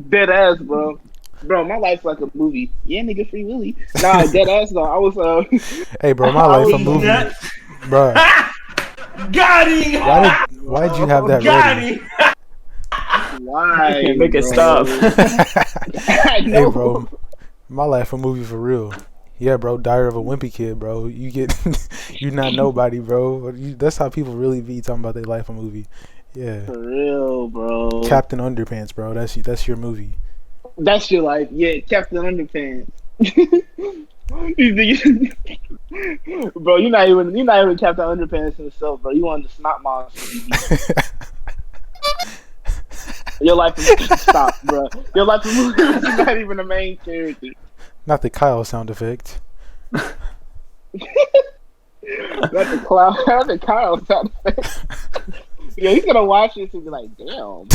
Dead ass, bro. Bro, my life's like a movie. Yeah, nigga, Free Willy. Nah, dead ass though. I was Hey, bro, my life a movie. Bro, Got him! why'd you have that Got ready? him! Why? Can't make it bro? stop. I Hey, know. bro, my life a movie for real. Yeah, bro, Diary of a Wimpy Kid, bro. You get, you not nobody, bro. That's how people really be talking about their life a movie. Yeah, For real, bro. Captain Underpants, bro. That's your movie. That's your life. Yeah, Captain Underpants. These niggas- Bro, you're not even Captain Underpants himself, bro. You on the snot monster. Your life is stop, bro. Your life is you're not even the main character. Not the Kyle sound effect. Not the clown, not the Kyle sound effect. Yeah, he's gonna watch this and be like, "Damn,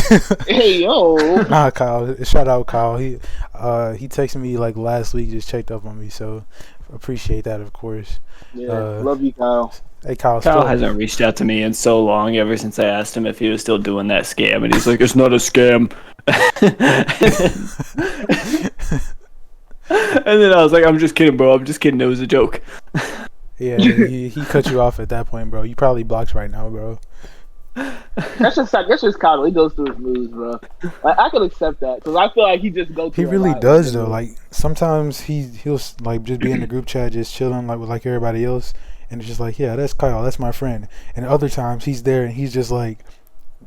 hey yo." Nah, Kyle. Shout out, Kyle. He texted me like last week, just checked up on me, so appreciate that, of course. Yeah, love you, Kyle. Hey, Kyle. Kyle hasn't reached out to me in so long, ever since I asked him if he was still doing that scam, and he's like, "It's not a scam." And then I was like, "I'm just kidding, bro. I'm just kidding. It was a joke." Yeah, he cut you off at that point, bro. You probably blocked right now, bro. That's just Kyle. He goes through his moves, bro. Like, I can accept that because I feel like he just goes. He really does though. Like sometimes he'll like just be in the group chat, just chilling like with like everybody else, and it's just like, yeah, that's Kyle, that's my friend. And other times he's there and he's just like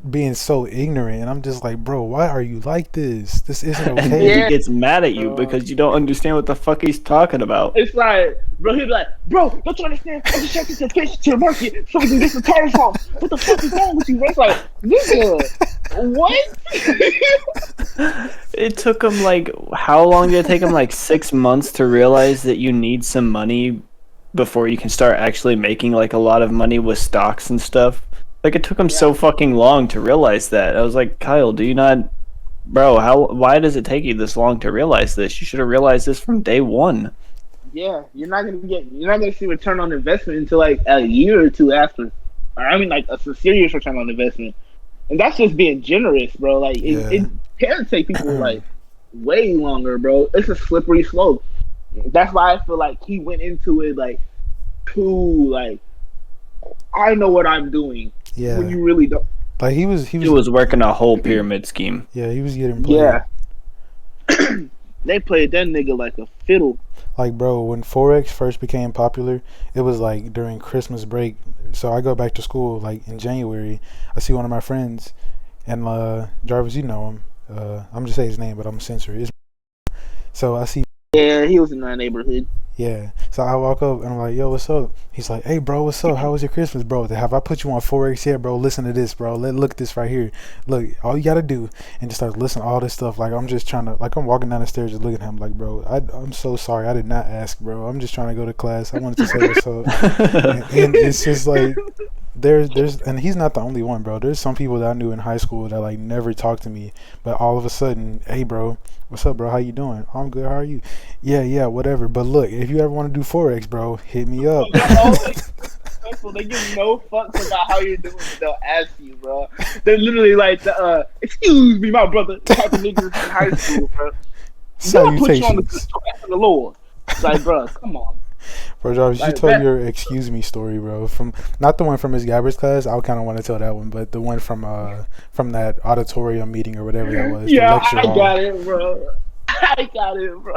being so ignorant, and I'm just like, bro, why are you like this? This isn't And then okay. he gets mad at you because you don't understand what the fuck he's talking about. It's like, bro, he'd be like, "Bro, don't you understand? I just checked into fish to the market so we can get some tires from. What the fuck is wrong with you?" Bro? It's like, nigga, what? It took him like, how long did it take him? Like 6 months to realize that you need some money before you can start actually making like a lot of money with stocks and stuff. Like it took him so fucking long to realize that. I was like, Kyle, do you not, bro? Why does it take you this long to realize this? You should have realized this from day one. Yeah, you're not gonna see return on investment until like a year or two after. I mean, like a serious return on investment, and that's just being generous, bro. Like it can take people like way longer, bro. It's a slippery slope. That's why I feel like he went into it like too like, I know what I'm doing. Yeah, when you really don't. like he was working a whole pyramid scheme. Yeah, he was getting played. Yeah. They played that nigga like a fiddle. Like, bro, when Forex first became popular, it was like during Christmas break. So I go back to school like in January. I see one of my friends, and Jarvis, you know him. I'm just saying his name, but I'm gonna censor it. So I see. Yeah, he was in that neighborhood. Yeah, So I walk up and I'm like, yo, what's up? He's like, hey, bro, what's up? How was your Christmas, bro? Have I put you on Forex yet, bro? Listen to this, bro. Look at this right here. Look, all you gotta do, and just start listening to all this stuff. Like, I'm just trying to, like, I'm walking down the stairs just looking at him like, bro, I'm so sorry. I did not ask, bro. I'm just trying to go to class. I wanted to say what's up. And it's just like, there's and he's not the only one, bro. There's some people that I knew in high school that like never talked to me, but all of a sudden, hey, bro, what's up, bro? How you doing? I'm good. How are you? Yeah, whatever. But look, if you ever want to do Forex, bro, hit me up. They give no fucks about how you're doing. They'll ask you, bro. They're literally like, excuse me, my brother, type of niggas in high school, bro. They'll put you on the good track of the Lord. It's like, bro, come on. Bro, Jarvis, you told your excuse me story, bro. From not the one from Miss Gabbard's class. I kind of want to tell that one, but the one from that auditorium meeting or whatever that was. Yeah, I got it, bro. I got it, bro.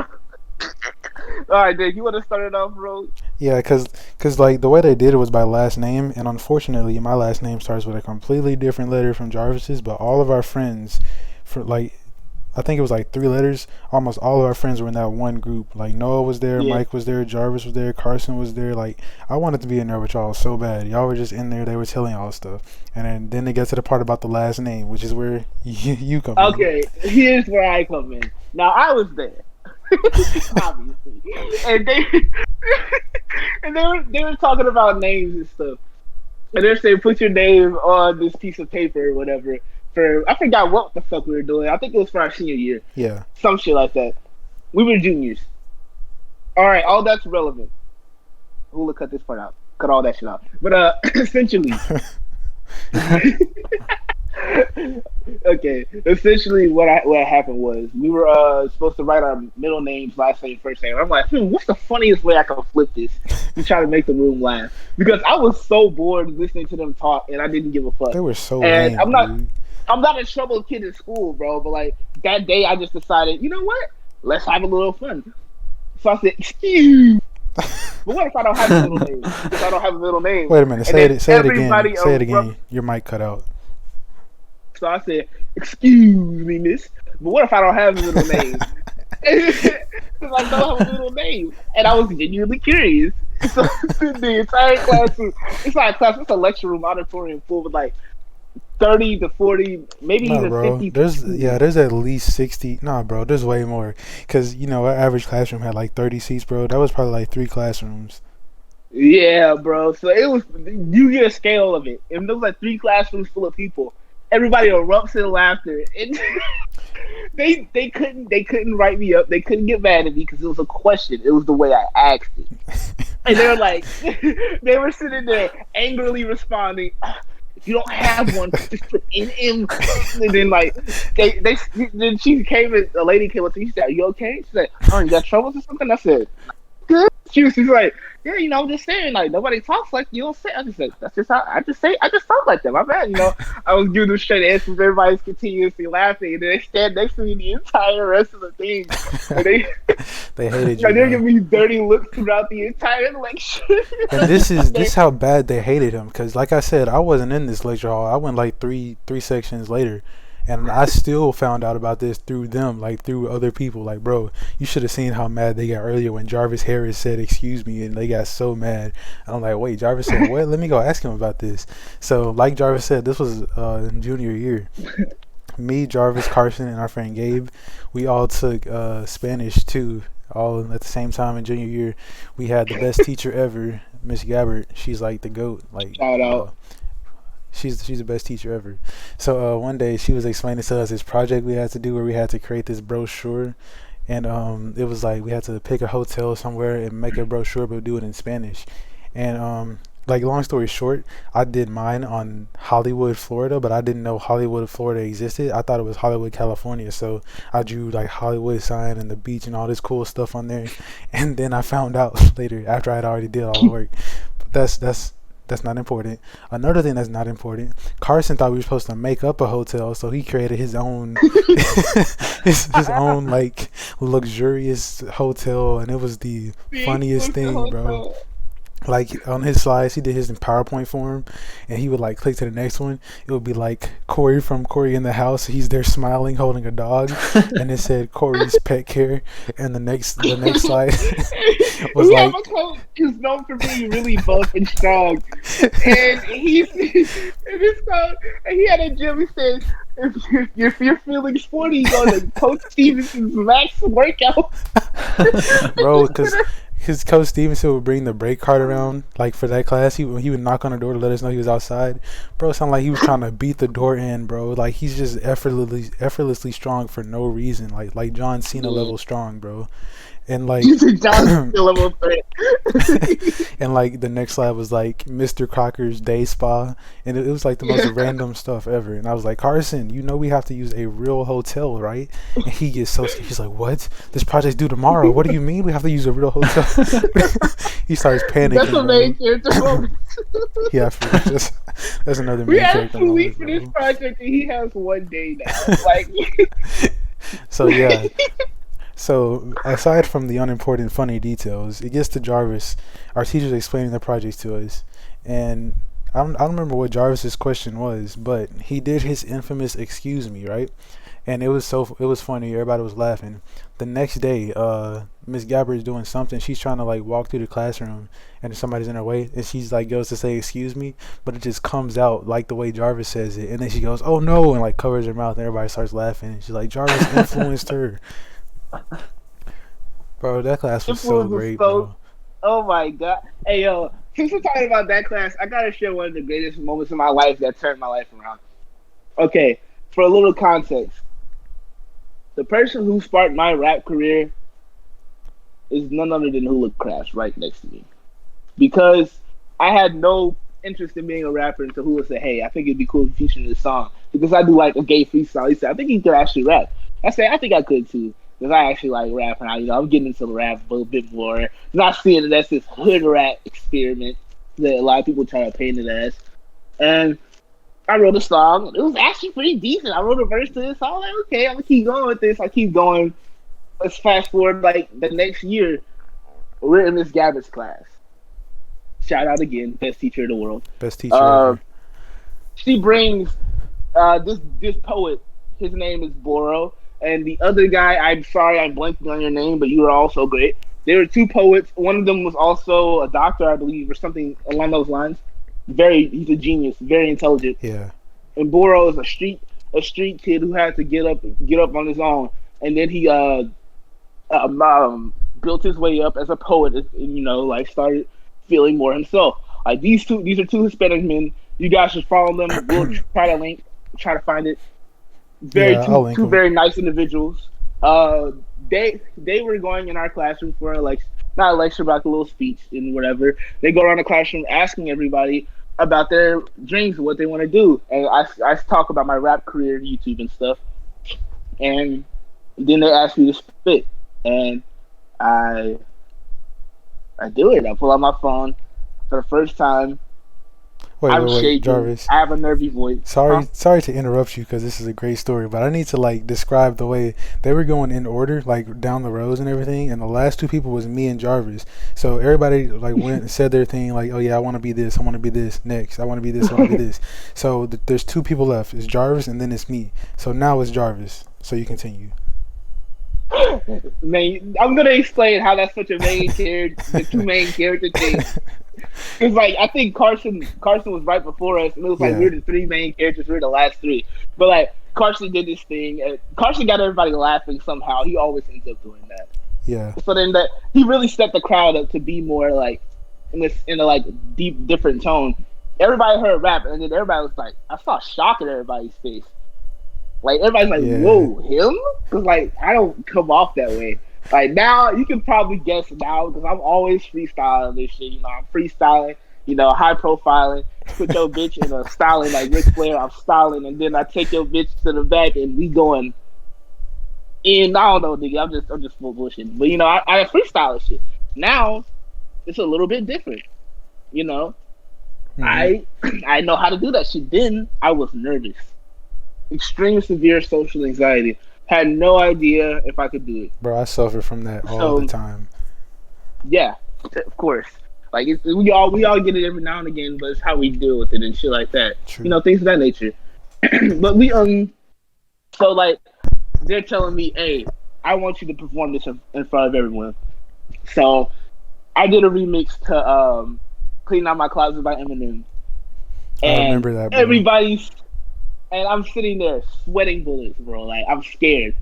All right, Dave, you want to start it off, bro? Yeah, cause like the way they did it was by last name, and unfortunately, my last name starts with a completely different letter from Jarvis's. But all of our friends, for like, I think it was like 3 letters. Almost all of our friends were in that one group. Like Noah was there, Yeah. Mike was there, Jarvis was there, Carson was there. Like I wanted to be in there with y'all so bad. Y'all were just in there. They were telling y'all stuff, and then they get to the part about the last name, which is where you come. Okay, here's where I come in. Now I was there, obviously, and they were talking about names and stuff, and they're saying put your name on this piece of paper or whatever. For I forgot what the fuck we were doing. I think it was for our senior year. Yeah. Some shit like that. We were juniors. All right, all that's relevant. Hula, cut this part out. Cut all that shit out. But essentially, okay. Essentially, what happened was we were supposed to write our middle names, last name, first name. I'm like, what's the funniest way I can flip this to try to make the room laugh? Because I was so bored listening to them talk, and I didn't give a fuck. They were so and lame, I'm not a troubled kid in school, bro. But like that day, I just decided, you know what? Let's have a little fun. So I said, excuse. But what if I don't have a middle name? If I don't have a middle name. Wait a minute. Say it again. Say it again. Bro, your mic cut out. so I said, excuse me, miss. But what if I don't have a middle name? Because I don't have a middle name. And I was genuinely curious. So the entire classroom, it's a lecture room auditorium full with like 30 to 40, maybe even bro. 50. There's at least 60. Nah, bro, there's way more. Because, our average classroom had like 30 seats, bro. That was probably like 3 classrooms. Yeah, bro. So it was, you get a scale of it. And there was like 3 classrooms full of people. Everybody erupts in laughter. And they couldn't write me up. They couldn't get mad at me because it was a question. It was the way I asked it. And they were like, they were sitting there angrily responding, if you don't have one, just put in. And then like then she came and a lady came up to me. She said, "Are you okay?" She said, "Oh, you got troubles or something?" I said, "Good." She's like, "Yeah, I'm just saying, like nobody talks like you don't say." I just said, "That's just how I just talk like that." My bad, I was giving them straight answers. Everybody's continuously laughing, and they stand next to me the entire rest of the thing. And they hated you. Like, they're giving me dirty looks throughout the entire lecture. And this how bad they hated him. Because, like I said, I wasn't in this lecture hall. I went like three sections later. And I still found out about this through them, like through other people. Like, bro, you should have seen how mad they got earlier when Jarvis Harris said, "Excuse me," and they got so mad. And I'm like, wait, Jarvis said what? Let me go ask him about this. So, like Jarvis said, this was junior year. Me, Jarvis, Carson, and our friend Gabe, we all took Spanish too, all at the same time in junior year. We had the best teacher ever, Miss Gabbard. She's like the GOAT. Like, shout out. She's the best teacher ever. So one day she was explaining to us this project we had to do where we had to create this brochure, and it was like we had to pick a hotel somewhere and make a brochure, but do it in Spanish. And like, long story short, I did mine on Hollywood, Florida, but I didn't know Hollywood, Florida existed. I thought it was Hollywood, California. So I drew like Hollywood sign and the beach and all this cool stuff on there. And then I found out later after I had already did all the work. But that's not important. Another thing that's not important, Carson thought we were supposed to make up a hotel, so he created his own his own like luxurious hotel, and it was the funniest thing, bro. like on his slides, he did his in PowerPoint form, and he would like click to the next one. It would be like Corey from Corey in the House. He's there smiling, holding a dog, and it said Corey's pet care. And the next slide was we like, have a coach who's known for being really buff and strong, and he's in his coach, and he had a gym. He said, if you're feeling sporty, go to Coach Stevenson's max workout. bro, because his Coach Stevenson would bring the break card around, like for that class. He would knock on the door to let us know he was outside. Bro, it sounded like he was trying to beat the door in, bro. Like he's just effortlessly strong for no reason. Like John Cena level strong, bro. And like He's a John Cena level threat. and like the next slide was like Mr. Crocker's day spa, and it was like the most random stuff ever. And I was like, Carson, you know we have to use a real hotel, right? And he gets so scared. He's like, what? This project's due tomorrow. What do you mean we have to use a real hotel? He starts panicking. That's a main character moment. Yeah, that's another main We have character 2 weeks moment, for this bro. project, and he has 1 day now. Like, So yeah. So, aside from the unimportant funny details, it gets to Jarvis, our teacher's explaining the projects to us, and I don't remember what Jarvis's question was, but he did his infamous "excuse me," right? And it was funny. Everybody was laughing. The next day, Miss Gabbard is doing something. She's trying to like walk through the classroom, and somebody's in her way, and she's like goes to say "excuse me," but it just comes out like the way Jarvis says it, and then she goes, "Oh no," and like covers her mouth, and everybody starts laughing. And she's like, Jarvis influenced her. Bro, that class was so great, bro. Oh my god. Hey yo, since we're talking about that class, I gotta share one of the greatest moments in my life that turned my life around. Okay, for a little context. The person who sparked my rap career is none other than Hulagh right next to me. Because I had no interest in being a rapper until Hulagh said, hey, I think it'd be cool if you feature in this song. Because I do like a gay freestyle. He said, I think you could actually rap. I said, I think I could too. Because I actually like rapping. I'm getting into the rap a little bit more. Not seeing it as this hood rap experiment that a lot of people try to paint it as. And I wrote a song. It was actually pretty decent. I wrote a verse to this. So I was like, okay, I'm going to keep going with this. I keep going. Let's fast forward like the next year. We're in Miss Gabbard's class. Shout out again. Best teacher in the world. Best teacher ever. She brings this poet. His name is Boro. And the other guy, I'm sorry, I'm blanking on your name, but you were also great. There were 2 poets. One of them was also a doctor, I believe, or something along those lines. He's a genius, very intelligent. Yeah. And Boro is a street kid who had to get up on his own. And then he built his way up as a poet, and like started feeling more himself. Like these are 2 Hispanic men. You guys should follow them. We'll try to find it. Two very nice individuals. They were going in our classroom for not a lecture, but like a little speech and whatever. They go around the classroom asking everybody about their dreams and what they want to do. And I talk about my rap career, YouTube and stuff. And then they ask me to spit, and I do it. I pull out my phone for the first time. I'm shaking. Jarvis. I have a nervy voice. Sorry to interrupt you because this is a great story, but I need to like describe the way they were going in order, like down the rows and everything. And the last 2 people was me and Jarvis. So everybody like went and said their thing, like, "Oh yeah, I want to be this. I want to be this next. I want to be this. I want to be this." So there's 2 people left. It's Jarvis and then it's me. So now it's Jarvis. So you continue. Man, I'm gonna explain how that's such a main character, the 2 main character things. Because I think Carson was right before us, and it was like we're the 3 main characters. We're the last 3, but like Carson did this thing, and Carson got everybody laughing somehow. He always ends up doing that. Yeah. So then he really set the crowd up to be more like in a like deep, different tone. Everybody heard rap, and then everybody was like, I saw shock in everybody's face. Like everybody's like, "Whoa, him?" Because like I don't come off that way. Like now, you can probably guess now because I'm always freestyling this shit. I'm freestyling. High profiling. Put your bitch in a styling like Ric Flair. I'm styling, and then I take your bitch to the back, and we going. And I don't know, nigga. I'm just full bullshit. But I freestyle this shit. Now, it's a little bit different. Mm-hmm. I know how to do that shit. Then I was nervous. Extreme severe social anxiety. Had no idea if I could do it. Bro, I suffer from that all the time. Yeah, of course. Like we all get it every now and again, but it's how we deal with it and shit like that. True. You know, things of that nature. But we so like they're telling me, hey, I want you to perform this in front of everyone. So I did a remix to "Clean Out My Closet" by Eminem. I And remember that, bro. everybody's, and I'm sitting there sweating bullets, bro. Like, I'm scared.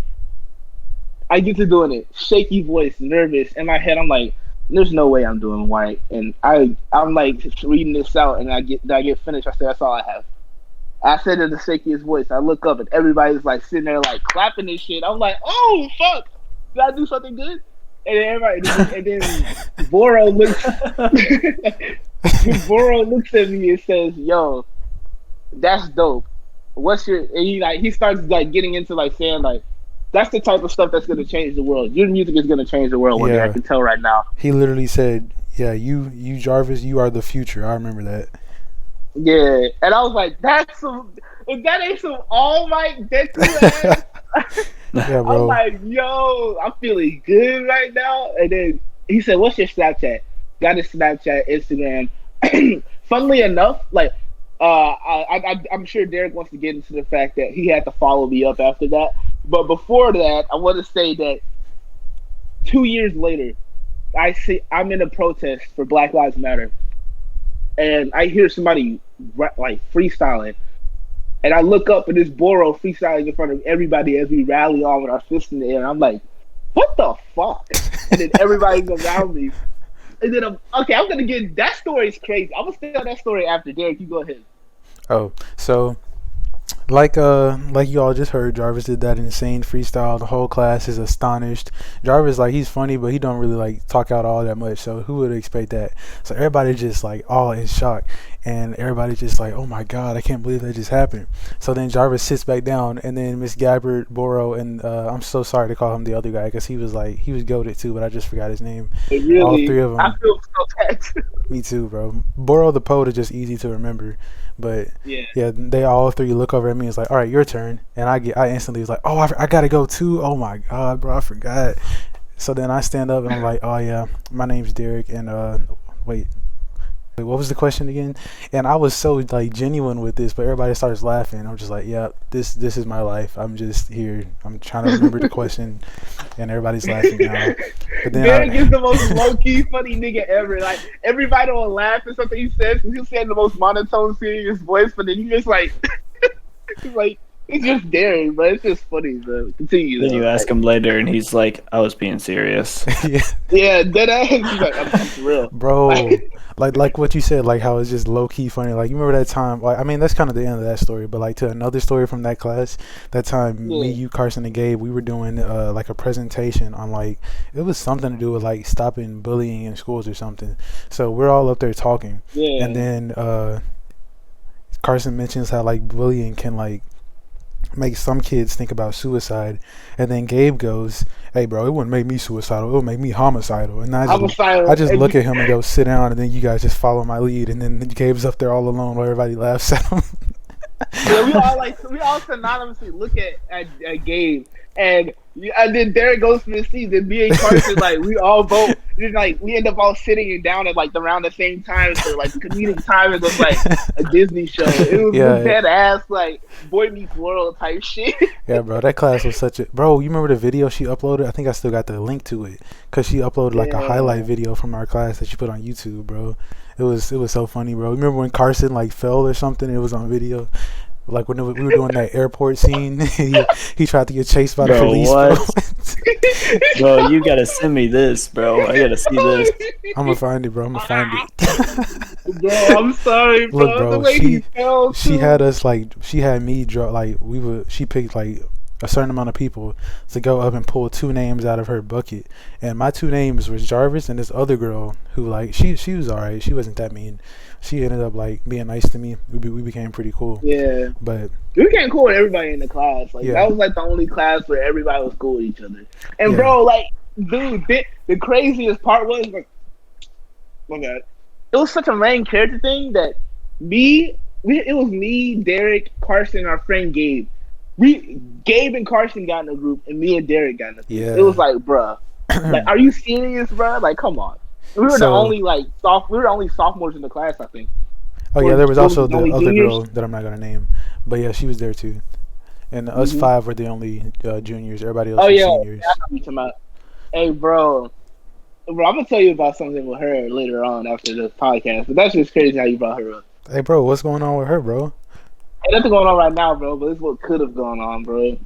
I get to doing it, shaky voice, nervous. In my head, I'm like, there's no way I'm doing white. And I'm like reading this out, and I get finished. I said, that's all I have. I said it in the shakiest voice. I look up, and everybody's like sitting there, like clapping and shit. I'm like, oh fuck, did I do something good? And then everybody, and then Boro looks, Boro looks at me and says, "Yo, that's dope. What's your?" And he starts like getting into like saying like, "That's the type of stuff that's gonna change the world. Your music is gonna change the world one day. I can tell right now." He literally said, "Yeah, you Jarvis, you are the future." I remember that. Yeah, and I was like, "That's some. If that ain't some all right, that's ass." Yeah, bro. I'm like, "Yo, I'm feeling good right now." And then he said, "What's your Snapchat?" Got his Snapchat, Instagram. Funnily enough, like, I'm sure Derek wants to get into the fact that he had to follow me up after that. But before that, I want to say that 2 years later, I'm in a protest for Black Lives Matter, and I hear somebody like freestyling, and I look up and it's Boro freestyling in front of everybody as we rally on with our fists in the air. And I'm like, what the fuck? And then everybody's around me. And then I'm gonna get that story is crazy. I'm gonna tell that story after. Derek, you go ahead. Oh, so like you all just heard, Jarvis did that insane freestyle. The whole class is astonished. Jarvis, like, he's funny, but he don't really like talk out all that much, so who would expect that? So everybody just like all in shock, and everybody just like, oh my god, I can't believe that just happened. So then Jarvis sits back down, and then Miss Gabbard, Boro, and I'm so sorry to call him the other guy because he was goated too, but I just forgot his name. Really, all three of them. I feel so taxed. Me too, bro. Boro the poet is just easy to remember. But yeah, they all three look over at me and it's like, all right, your turn. And I instantly was like, oh, I gotta go too. Oh my god, bro, I forgot. So then I stand up and I'm like, oh yeah, my name's Derek, and wait, what was the question again? And I was so like genuine with this, but everybody starts laughing. I'm just like, yeah, this is my life. I'm just here. I'm trying to remember the question, and everybody's laughing now. But then Derek is the most low key funny nigga ever. Like, everybody will laugh at something he says because he'll say in the most monotone, serious voice, but then you just like, he's like, it's just Derek, but it's just funny. Bro. Continue. Then you ask him later, and he's like, "I was being serious." Yeah, dead ass. He's like, I'm for real, bro. Like what you said, like how it's just low key funny. Like, you remember that time? Like, I mean, that's kind of the end of that story. But like, to another story from that class, that time me, you, Carson, and Gabe, we were doing like a presentation on like, it was something to do with like stopping bullying in schools or something. So we're all up there talking, and then Carson mentions how like bullying can like make some kids think about suicide, and then Gabe goes, "Hey, bro, it wouldn't make me suicidal. It would make me homicidal." And I just look at him and go, "Sit down," and then you guys just follow my lead, and then Gabe's up there all alone while everybody laughs at him. Yeah, we all synonymously look at Gabe, and then Derek goes to the seat, and me and Carson, like, we all vote. Then, like, we end up all sitting down at like around the same time, so like the comedic time it was like a Disney show. It was dead ass like Boy Meets World type shit. Yeah, bro, that class was such a bro. You remember the video she uploaded? I think I still got the link to it because she uploaded like a highlight video from our class that she put on YouTube, bro. It was so funny, bro. Remember when Carson like fell or something? It was on video. Like when we were doing that airport scene, he tried to get chased by the police. What? Bro, you gotta send me this, bro. I gotta see this. I'm gonna find it, bro. I'm gonna find it. Bro, I'm sorry, bro. Look, bro, the way he fell, she had us like, she had me draw like she picked like a certain amount of people to go up and pull two names out of her bucket, and my two names was Jarvis and this other girl who like she was alright. She wasn't that mean. She ended up like being nice to me. We became pretty cool. Yeah, but we became cool with everybody in the class. Like that was like the only class where everybody was cool with each other. And bro, like, dude, the craziest part was like, my God, it was such a main character thing that it was me, Derek, Carson, our friend Gabe. Gabe and Carson got in a group, and me and Derek got in a group. Yeah. It was like, bruh, like, are you serious, bruh? Like, come on. We were the So- only we were the only sophomores in the class, I think. Oh yeah, Or there was it also was the only other juniors? girl that I'm not gonna name, but yeah, she was there too. And us Mhm. 5 were the only juniors. Everybody else Oh was yeah, seniors. I know what you're talking about. Hey, bro, I'm gonna tell you about something with her later on after the podcast. But that's just crazy how you brought her up. Hey, bro, what's going on with her, bro? Ain't nothing going on right now, bro. But it's what could have gone on, bro.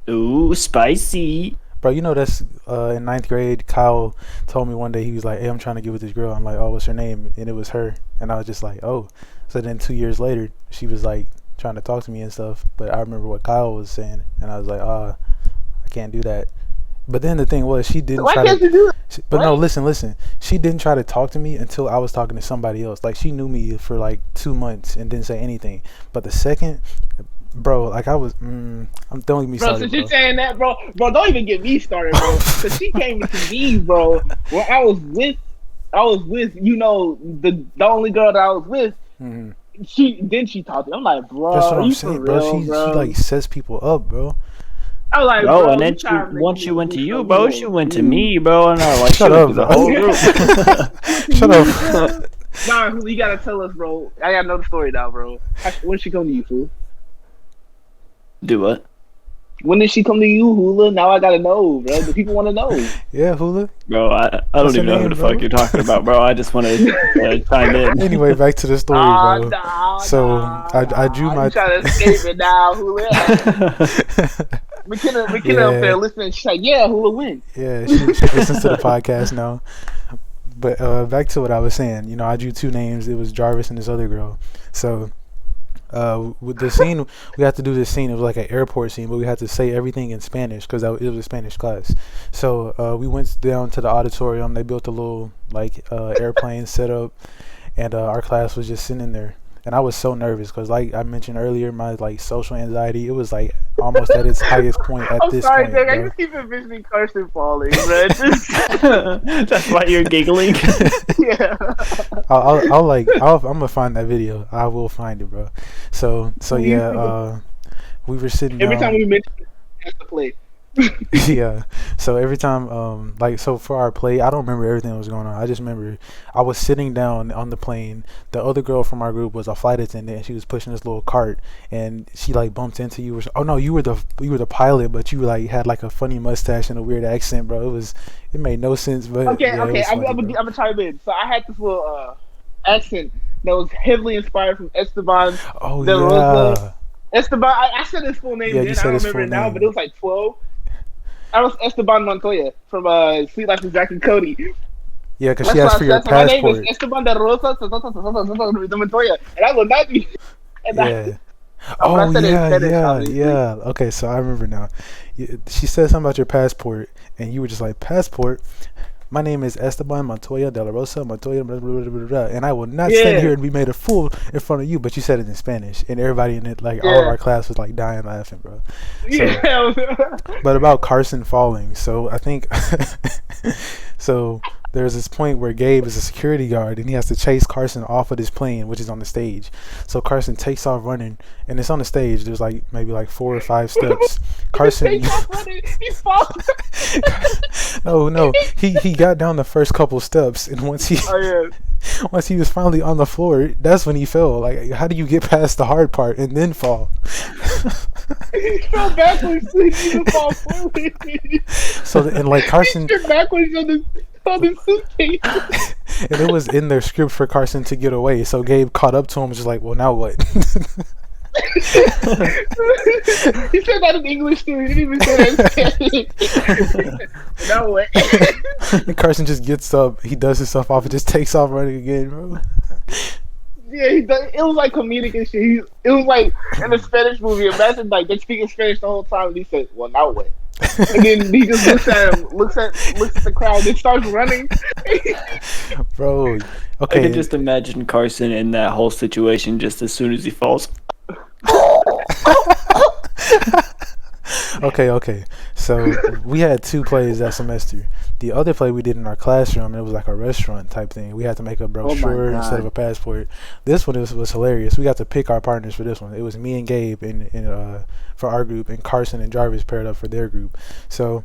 Ooh, spicy. Bro, you know that's in 9th grade. Kyle told me one day, he was like, "Hey, I'm trying to get with this girl." I'm like, "Oh, what's her name?" And it was her, and I was just like, "Oh." So then 2 years later, she was like trying to talk to me and stuff. But I remember what Kyle was saying, and I was like, I can't do that." But then the thing was, she didn't Why try can't to. you do it? But no, What? listen. She didn't try to talk to me until I was talking to somebody else. Like, she knew me for like 2 months and didn't say anything. But the second, bro, like I was, don't get me Bro, started, since bro. you're saying that, bro, don't even get me started, bro. Cause she came to me, bro, where I was with, the only girl that I was with. Mhm. She talked to me. I'm like, bro, That's what are I'm you for saying, bro. real, She bro? like sets people up, bro. I was like, Bro, bro, and then you trying to make once me she went to look you, so bro, low. she went to me, bro, and I like Shut she went up, to the bro. whole group. Shut up. Nah, Hulu, you gotta tell us, bro. I gotta know the story now, bro. When did she come to you, fool? Do what? When did she come to you, Hula? Now I gotta know, bro. The people want to know. Yeah, Hula. Bro, I What's don't her even know who name, the bro? fuck you're talking about, bro. I just want to chime in. Anyway, back to the story, bro. So, I drew my. You trying to escape it now, Hula? McKenna up there listening. She's like, yeah, Hula win. Yeah, she listens to the podcast now. But back to what I was saying. You know, I drew 2 names. It was Jarvis and this other girl. So with the scene, we had to do this scene. It was like an airport scene, but we had to say everything in Spanish because it was a Spanish class. So we went down to the auditorium. They built a little like airplane setup, and our class was just sitting there. And I was so nervous because, like I mentioned earlier, my like social anxiety, it was like almost at its highest point at I'm this sorry, point. Doug. I Bro. just keep envisioning Carson falling, bro. That's why you're giggling. Yeah. I'm gonna find that video. I will find it, bro. So yeah, we were sitting Every down. time we mention it, has to play. Yeah. So every time, so for our play, I don't remember everything that was going on. I just remember I was sitting down on the plane. The other girl from our group was a flight attendant, and she was pushing this little cart, and she like bumped into you. Oh no, you were the pilot, but you like had like a funny mustache and a weird accent, bro. It made no sense, but Okay, yeah, it was I'm funny, bro. gonna chime in. So I had this little accent that was heavily inspired from Esteban Oh de Rosa. yeah. Esteban, I said his full name Yeah, you then. said I don't his remember full it now, name. but it was like 12. I was Esteban Montoya from Sweet Life of Zack and Cody. Yeah, because she asked for your My name is passport. Esteban de Rosa Montoya, and I will not be. And Yeah. But I Oh said it in yeah, Spanish, yeah, obviously. yeah. Okay, so I remember now. She said something about your passport, and you were just like, "Passport? My name is Esteban Montoya de la Rosa Montoya, blah, blah, blah, blah, blah, and I will not stand here and be made a fool in front of you." But you said it in Spanish, and everybody in it, like all of our class, was like dying laughing, bro. Yeah. But about Carson falling, so I think so there's this point where Gabe is a security guard and he has to chase Carson off of this plane, which is on the stage. So Carson takes off running, and it's on the stage. There's like maybe like 4 or 5 steps. Carson He takes off running, he falls. no, he got down the first couple steps, and once he once he was finally on the floor, that's when he fell. Like, how do you get past the hard part and then fall? He fell backwards so he didn't fall forward. So and like Carson, He tripped backwards on the suitcase. and it was in their script for Carson to get away. So Gabe caught up to him, just like, well, now what? He said that in English too. He didn't even say that in Spanish. No way. And Carson just gets up, he does his stuff off, and just takes off running again, bro. Yeah, he does. It was like comedic and shit. It was like in a Spanish movie. Imagine like they're speaking Spanish the whole time, and he said, "Well, now what?" And then he just looks at him, looks at the crowd, and starts running. Bro, I okay. can just imagine Carson in that whole situation just as soon as he falls. Okay. So we had 2 plays that semester. The other play we did in our classroom, it was like a restaurant type thing. We had to make a brochure instead of a passport. This one was hilarious. We got to pick our partners for this one. It was me and Gabe for our group, and Carson and Jarvis paired up for their group. So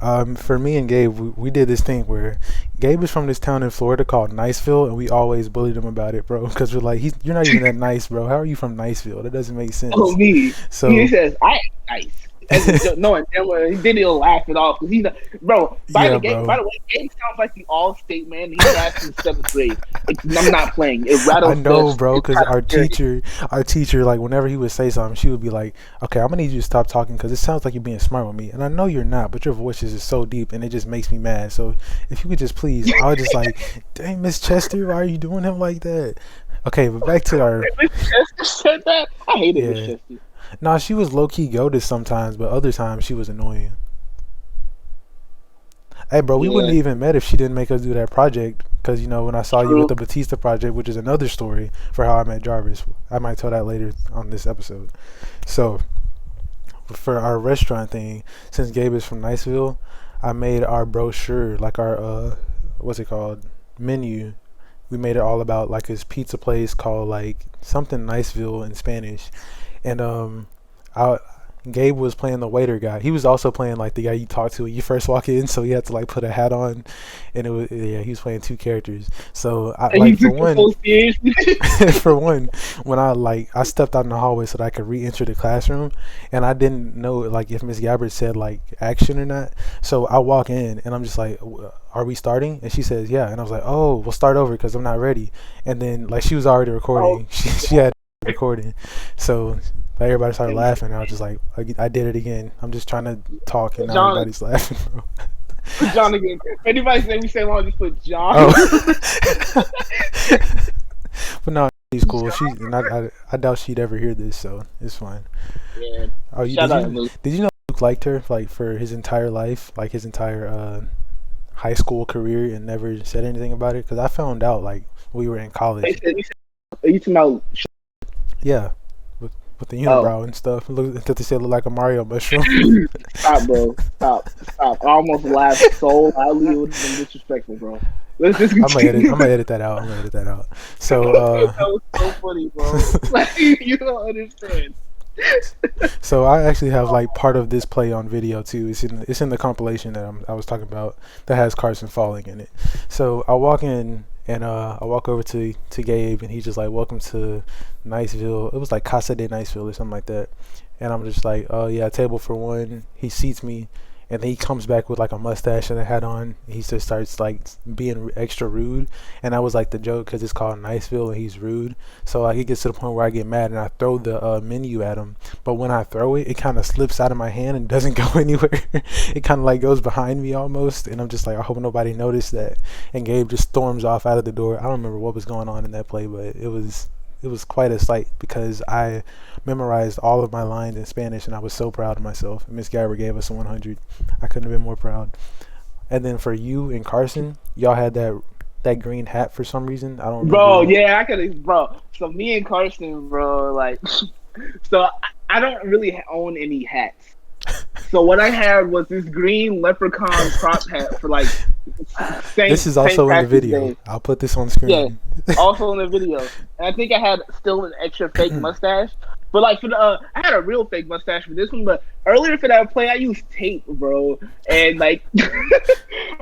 For me and Gabe, we did this thing where Gabe is from this town in Florida called Niceville, and we always bullied him about it, bro. Because we're like, you're not even that nice, bro. How are you from Niceville? That doesn't make sense. Oh, me. So He says, I ain't nice. As a joke, knowing damn well, he didn't even laugh it off because he's not, bro. By yeah, the bro. way, Gabe sounds like the all-state man. He raps in 7th grade. I'm not playing. It rattles. I know, bro, because our teacher, like, whenever he would say something, she would be like, "Okay, I'm gonna need you to stop talking because it sounds like you're being smart with me, and I know you're not, but your voice is just so deep, and it just makes me mad. So if you could just please," I was just like, "Dang, Miss Chester, why are you doing him like that?" Okay, but back to our. Miss Chester said that. I hated Miss Yeah. Chester. Nah, she was low key goated sometimes, but other times she was annoying. Hey, bro, we Yeah. wouldn't have even met if she didn't make us do that project. Because, you know, when I saw you True. with the Batista project, which is another story for how I met Jarvis, I might tell that later on this episode. So, for our restaurant thing, since Gabe is from Niceville, I made our brochure, like our, what's it called? Menu. We made it all about, like, his pizza place called, like, something Niceville in Spanish. And, Gabe was playing the waiter guy. He was also playing like the guy you talk to when you first walk in, so he had to like put a hat on, and it was he was playing two characters. So I And like he for took it one, so seriously. for one, when I stepped out in the hallway so that I could re-enter the classroom, and I didn't know like if Miss Gabbard said like action or not. So I walk in and I'm just like, "Are we starting?" And she says, "Yeah." And I was like, "Oh, we'll start over because I'm not ready." And then like she was already recording. She had recording, so. Like, everybody started laughing. I was just like, I did it again. I'm just trying to talk, and now John- everybody's laughing, bro. Put John again. If anybody say we say long, just put John. Oh. But no, she's cool. I doubt she'd ever hear this, so it's fine. Yeah. Oh, Shout out to Luke. did you know Luke liked her like for his entire life, like his entire high school career, and never said anything about it? Because I found out like we were in college. You talking about? Yeah. With the unibrow and stuff. That they said look like a Mario mushroom. Stop, bro. Stop. I almost laughed so loudly it would have been disrespectful, bro. Let's just I'm gonna edit that out. So that was so funny, bro. Like, you don't understand. so I actually have like part of this play on video too. It's in the compilation that I was talking about that has Carson falling in it. So I walk in and I walk over to Gabe, and he's just like, "Welcome to Niceville." It was like Casa de Niceville or something like that. And I'm just like, "Oh yeah, table for one." He seats me, and then he comes back with like a mustache and a hat on. He just starts like being extra rude, and that was like the joke because it's called Niceville and he's rude. So like it gets to the point where I get mad and I throw the menu at him. But when I throw it, it kind of slips out of my hand and doesn't go anywhere. It kind of like goes behind me almost, and I'm just like, I hope nobody noticed that. And Gabe just storms off out of the door. I don't remember what was going on in that play, but it was quite a sight because I memorized all of my lines in Spanish, and I was so proud of myself. Miss Gabbard gave us a 100. I couldn't have been more proud. And then for you and Carson, y'all had that green hat for some reason. I don't remember. Bro, yeah, I could, bro. So me and Carson, bro, like, so I don't really own any hats. So what I had was this green leprechaun crop hat for like. This is also in the video. Day. I'll put this on the screen. Yeah, also in the video. And I think I had still an extra fake mustache. But like for the, I had a real fake mustache for this one. But earlier for that play, I used tape, bro. And like,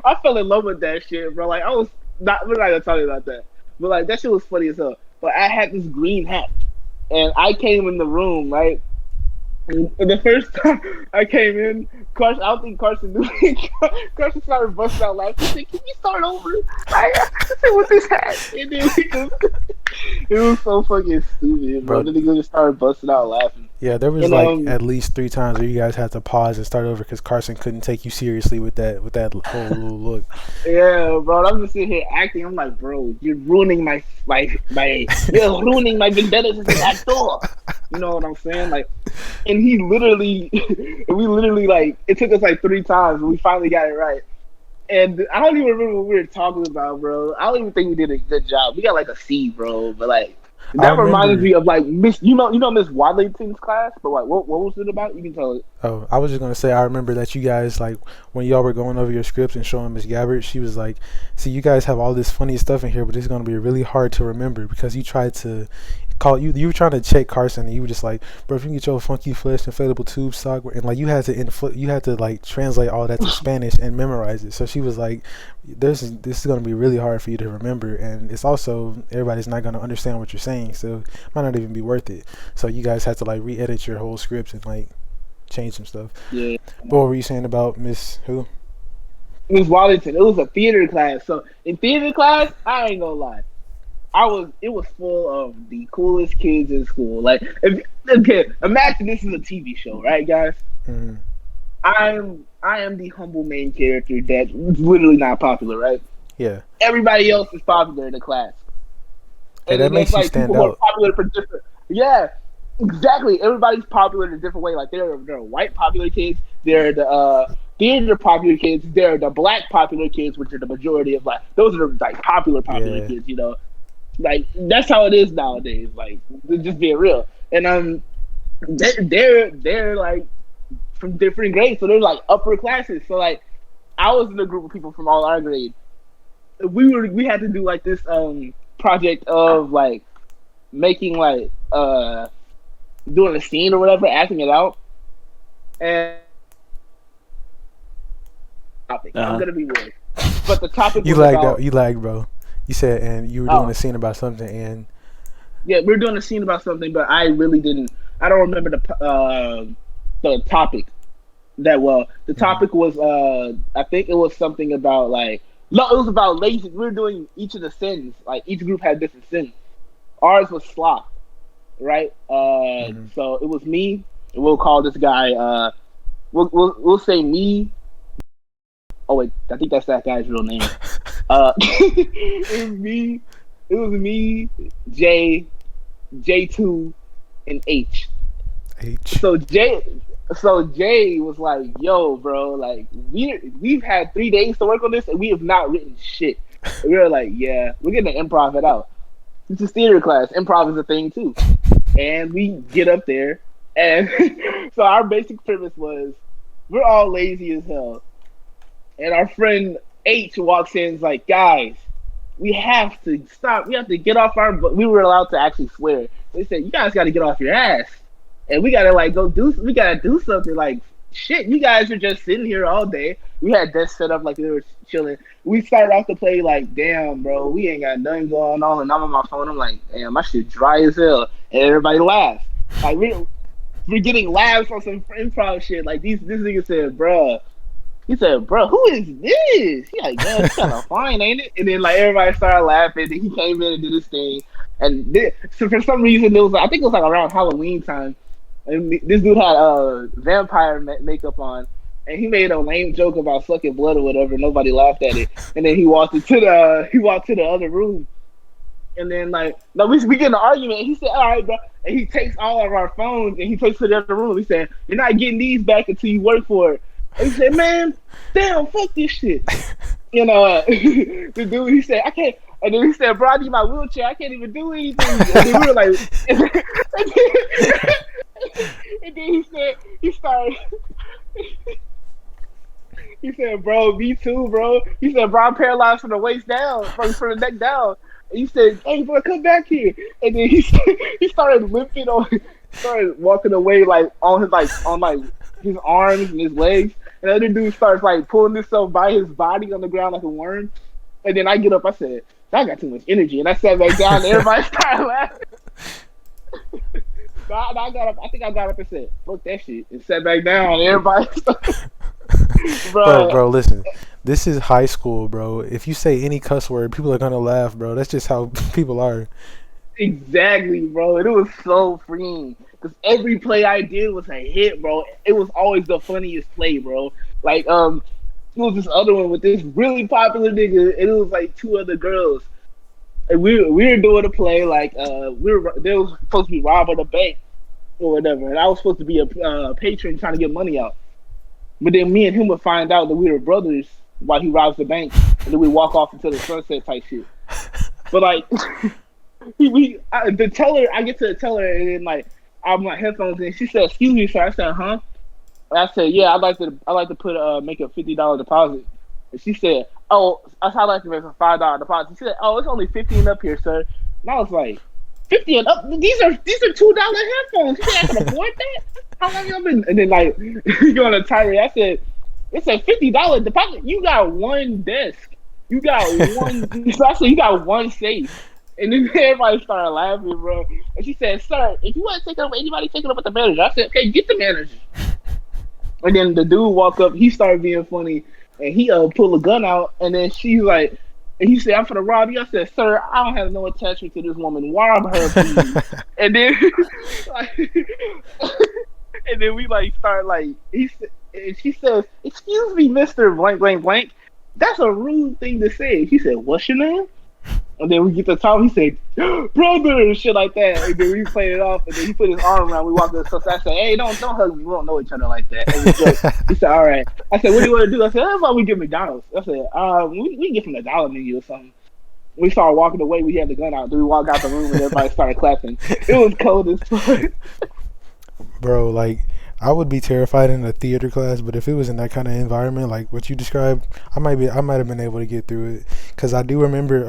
I fell in love with that shit, bro. Like we're not gonna tell you about that. But like that shit was funny as hell. But I had this green hat, and I came in the room, right? And the first time I came in, Carson, I don't think Carson knew me. Carson started busting out laughing. He said, "Can you start over?" I said, "With this hat?" And then it was so fucking stupid, bro. Then nigga just started busting out laughing. Yeah, there was at least 3 times where you guys had to pause and start over because Carson couldn't take you seriously with that whole little look. Yeah, bro. I'm just sitting here acting. I'm like, bro, you're ruining my you're ruining my vendetta as an actor. You know what I'm saying? Like, and we literally like, it took us like 3 times, but we finally got it right. And I don't even remember what we were talking about, bro. I don't even think we did a good job. We got like a C, bro. But like, that reminds me of like Miss, you know Miss Wadlington's class. But like, what was it about? You can tell it. Oh, I was just gonna say, I remember that you guys like when y'all were going over your scripts and showing Miss Gabbard, she was like, "See, you guys have all this funny stuff in here, but it's gonna be really hard to remember because you tried to call you. You were trying to check Carson, and you were just like, bro, if you can get your funky flesh inflatable tube sock, and like you had to like translate all that to Spanish and memorize it. So she was like, this is gonna be really hard for you to remember, and it's also everybody's not gonna understand what you're saying, so it might not even be worth it. So you guys had to like re-edit your whole scripts and like change some stuff. Yeah. What were you saying about Miss who? Miss Wallington. It was a theater class. So in theater class, I ain't gonna lie. It was full of the coolest kids in school. Like, imagine this is a TV show, right, guys? Mm-hmm. I am the humble main character that's literally not popular, right? Yeah. Everybody else is popular in the class. Hey, that makes you stand people out. Who are popular for different. Yeah, exactly. Everybody's popular in a different way. Like there are white popular kids. There are the theater popular kids. There are the black popular kids, which are the majority of like those are the like popular kids. You know, like that's how it is nowadays. Like just being real. And they're like from different grades, so they're like upper classes. So like I was in a group of people from all our grades. We had to do like this project of like making like doing a scene or whatever, acting it out. And topic. I'm gonna be weird. But the topic you was lagged about, out. You lagged, bro. You said, and you were doing a scene about something, and yeah, we were doing a scene about something, but I really didn't. I don't remember the topic that well. The topic was I think it was something about like no, it was about lazy. We were doing each of the sins. Like each group had different sins. Ours was sloth, right? So it was me. We'll call this guy. We'll say me. Oh wait, I think that's that guy's real name. It was me, J, J2, and H. So Jay was like, "Yo, bro, like we've had 3 days to work on this and we have not written shit." And we were like, "Yeah, we're gonna improv it out. It's a theater class. Improv is a thing too." And we get up there, and so our basic premise was we're all lazy as hell, and our friend H walks in and is like, "Guys, we have to stop. We have to get off our." But we were allowed to actually swear. They said, "You guys got to get off your ass." And we gotta like we gotta do something. Like shit, you guys are just sitting here all day. We had desks set up like we were chilling. We started off to play like, damn, bro, we ain't got nothing going on, and I'm on my phone. I'm like, damn, my shit dry as hell, and everybody laughs. Like we're getting laughs on some improv shit. Like this nigga said, bruh. He said, "Bro, who is this?" He like, "Man, it's kind of fine, ain't it?" And then like everybody started laughing. And he came in and did his thing. And so for some reason, it was I think it was like around Halloween time. And this dude had vampire makeup on, and he made a lame joke about sucking blood or whatever. Nobody laughed at it, and then he walked to the other room, and then like no, we get in an argument. And he said, "All right, bro," and he takes all of our phones and he takes to the other room. He said, "You're not getting these back until you work for it." And he said, "Man, damn, fuck this shit." You know, the dude he said, "I can't." And then he said, "Bro, I need my wheelchair. I can't even do anything." And then we were like, and then he said, "Bro, me too, bro." He said, "Bro, I'm paralyzed from the waist down, from the neck down." And he said, "Hey, bro, come back here." And then he started limping started walking away like on his arms and his legs. And the other dude starts like pulling himself by his body on the ground like a worm. And then I get up, I said, "I got too much energy," and I sat back down. And everybody started laughing. I got up. I think I got up and said, "Fuck that shit," and sat back down. And everybody, bro, listen. This is high school, bro. If you say any cuss word, people are gonna laugh, bro. That's just how people are. Exactly, bro. And it was so freeing because every play I did was a hit, bro. It was always the funniest play, bro. Like, it was this other one with this really popular nigga, and it was like 2 other girls. And we were doing a play like they was supposed to be robbing a bank or whatever, and I was supposed to be a patron trying to get money out. But then me and him would find out that we were brothers while he robs the bank, and then we walk off into the sunset type shit. But like, I get to the teller, and then like I'm my headphones, and she said, "Excuse me, sir." I said, "Huh?" And I said, "Yeah, I'd like to put make a $50 deposit." And she said, "Oh, I'd like to make a $5 deposit." She said, "Oh, it's only 15 up here, sir." And I was like, 50 and up. These are $2 headphones. You think I can afford that? How long y'all been? And then like you go on a tirade. I said, it's a $50 deposit. You got one desk. You got one. So I said, you got one safe. And then everybody started laughing, bro. And she said, "Sir, if you want to take it up, anybody take it up with the manager." I said, "Okay, get the manager." And then the dude walk up. He started being funny, and he pulled a gun out. And then she's like, and he said, "I'm gonna rob you." I said, "Sir, I don't have no attachment to this woman. Rob her, please." And then, like, and then we like start like and she says, "Excuse me, Mister Blank Blank Blank. That's a rude thing to say." She said, "What's your name?" And then we get to talk. He said, "Brother," and shit like that. And then we played it off. And then he put his arm around. We walked up. So I said, "Hey, don't hug me. We don't know each other like that." And he said, "All right." I said, "What do you want to do?" I said, "How about we get McDonald's?" I said, we can get from the dollar menu or something." We started walking away. We had the gun out. Then we walked out the room and everybody started clapping. It was cold as fuck. Bro, like, I would be terrified in a theater class, but if it was in that kind of environment, like what you described, I might have been able to get through it. Cause I do remember,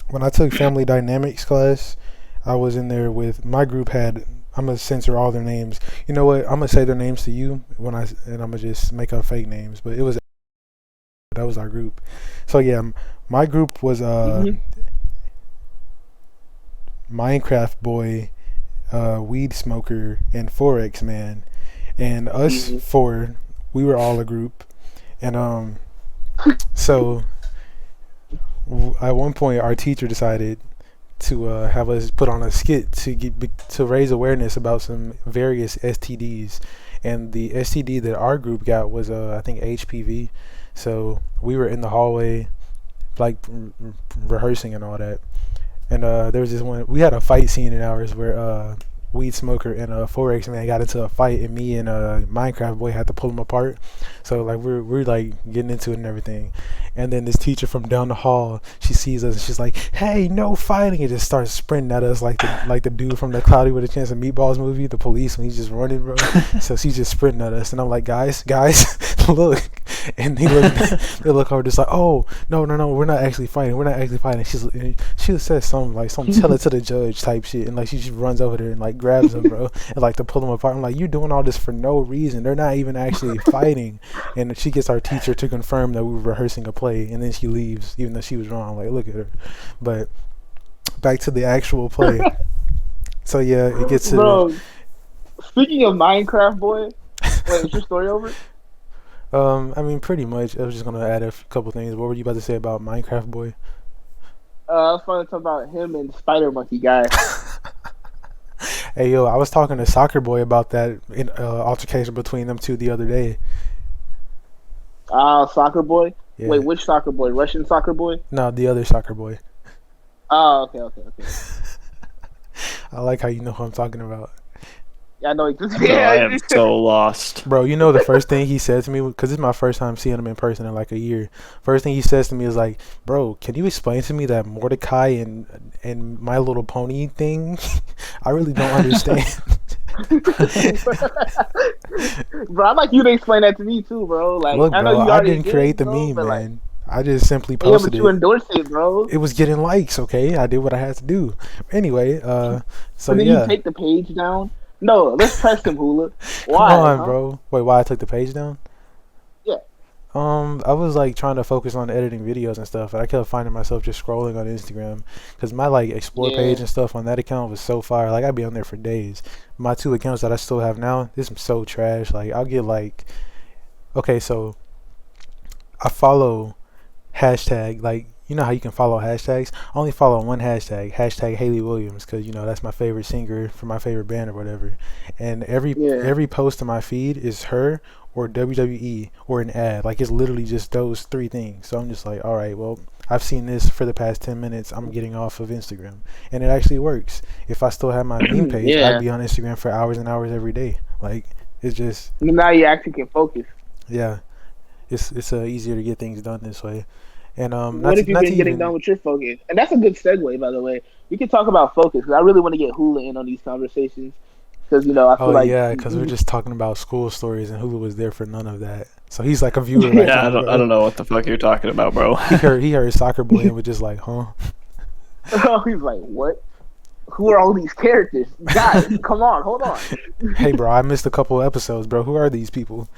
when I took family dynamics class, I was in there with my group had. I'm gonna censor all their names. You know what? I'm gonna say their names to you and I'm gonna just make up fake names. But that was our group. So yeah, my group was Minecraft boy, weed smoker, and Forex man, and us four. We were all a group, and so. At one point, our teacher decided to have us put on a skit to raise awareness about some various STDs, and the STD that our group got was I think HPV. So we were in the hallway, like rehearsing and all that, and there was this one. We had a fight scene in ours where weed smoker and a Forex man got into a fight, and me and Minecraft boy had to pull them apart. So like we're like getting into it and everything, and then this teacher from down the hall, she sees us and she's like, "Hey, no fighting!" and just starts sprinting at us like the dude from the Cloudy with a Chance of Meatballs movie, the police, when he's just running, bro. So she's just sprinting at us, and I'm like, guys, look. And they look over just like, "Oh, no, we're not actually fighting. She says something like tell it to the judge type shit, and like she just runs over there and like grabs them, bro, and like to pull them apart. I'm like, you're doing all this for no reason. They're not even actually fighting. And she gets our teacher to confirm that we were rehearsing a play, and then she leaves, even though she was wrong. Like, look at her. But back to the actual play. So yeah, it gets to. Bro, speaking of Minecraft boy, wait, is your story over? I mean, pretty much. I was just gonna add a couple things. What were you about to say about Minecraft boy? I was going to talk about him and Spider Monkey guy. Hey yo, I was talking to Soccer Boy about that altercation between them two the other day. Soccer boy. Yeah. Wait, which soccer boy? Russian soccer boy? No, the other Soccer Boy. Oh, okay. I like how you know who I'm talking about. Yeah, I know. Bro, I am so lost. Bro, you know the first thing he said to me, because it's my first time seeing him in person in like a year. First thing he says to me is like, "Bro, can you explain to me that Mordecai and My Little Pony thing? I really don't understand." Bro, I'd like you to explain that to me too, bro. Like, look, bro, I know you I already didn't create the bro, meme, man. like, I just simply yeah, posted but you it. endorsed it, bro. It was getting likes, okay? I did what I had to do. Anyway, so then yeah. you take the page down. No, let's press him, Hulagh. Why, Come on, huh? bro. Wait, why I took the page down? Yeah. I was like trying to focus on editing videos and stuff, and I kept finding myself just scrolling on Instagram because my like explore page and stuff on that account was so fire. Like I'd be on there for days. My two accounts that I still have now, this is so trash. Like I'll get like, okay, so I follow hashtag, like, you know how you can follow hashtags? I only follow one hashtag Haley Williams, because, you know, that's my favorite singer for my favorite band or whatever. And every post in my feed is her or WWE or an ad. Like, it's literally just those three things. So I'm just like, all right, well, I've seen this for the past 10 minutes. I'm getting off of Instagram. And it actually works. If I still had my meme page, I'd be on Instagram for hours and hours every day. Like, it's just... Now you actually can focus. Yeah. It's easier to get things done this way. And what if you've been getting done with your focus? And that's a good segue, by the way. We can talk about focus, because I really want to get Hulagh in on these conversations. Because, you know, I feel like... Oh, yeah, because we're just talking about school stories, and Hulagh was there for none of that. So he's like a viewer right Yeah, now. I don't know what the fuck you're talking about, bro. He heard Soccer Boy and was just like, huh? Oh, he's like, what? who are all these characters? Guys, come on, hold on. Hey, bro, I missed a couple episodes, bro. Who are these people?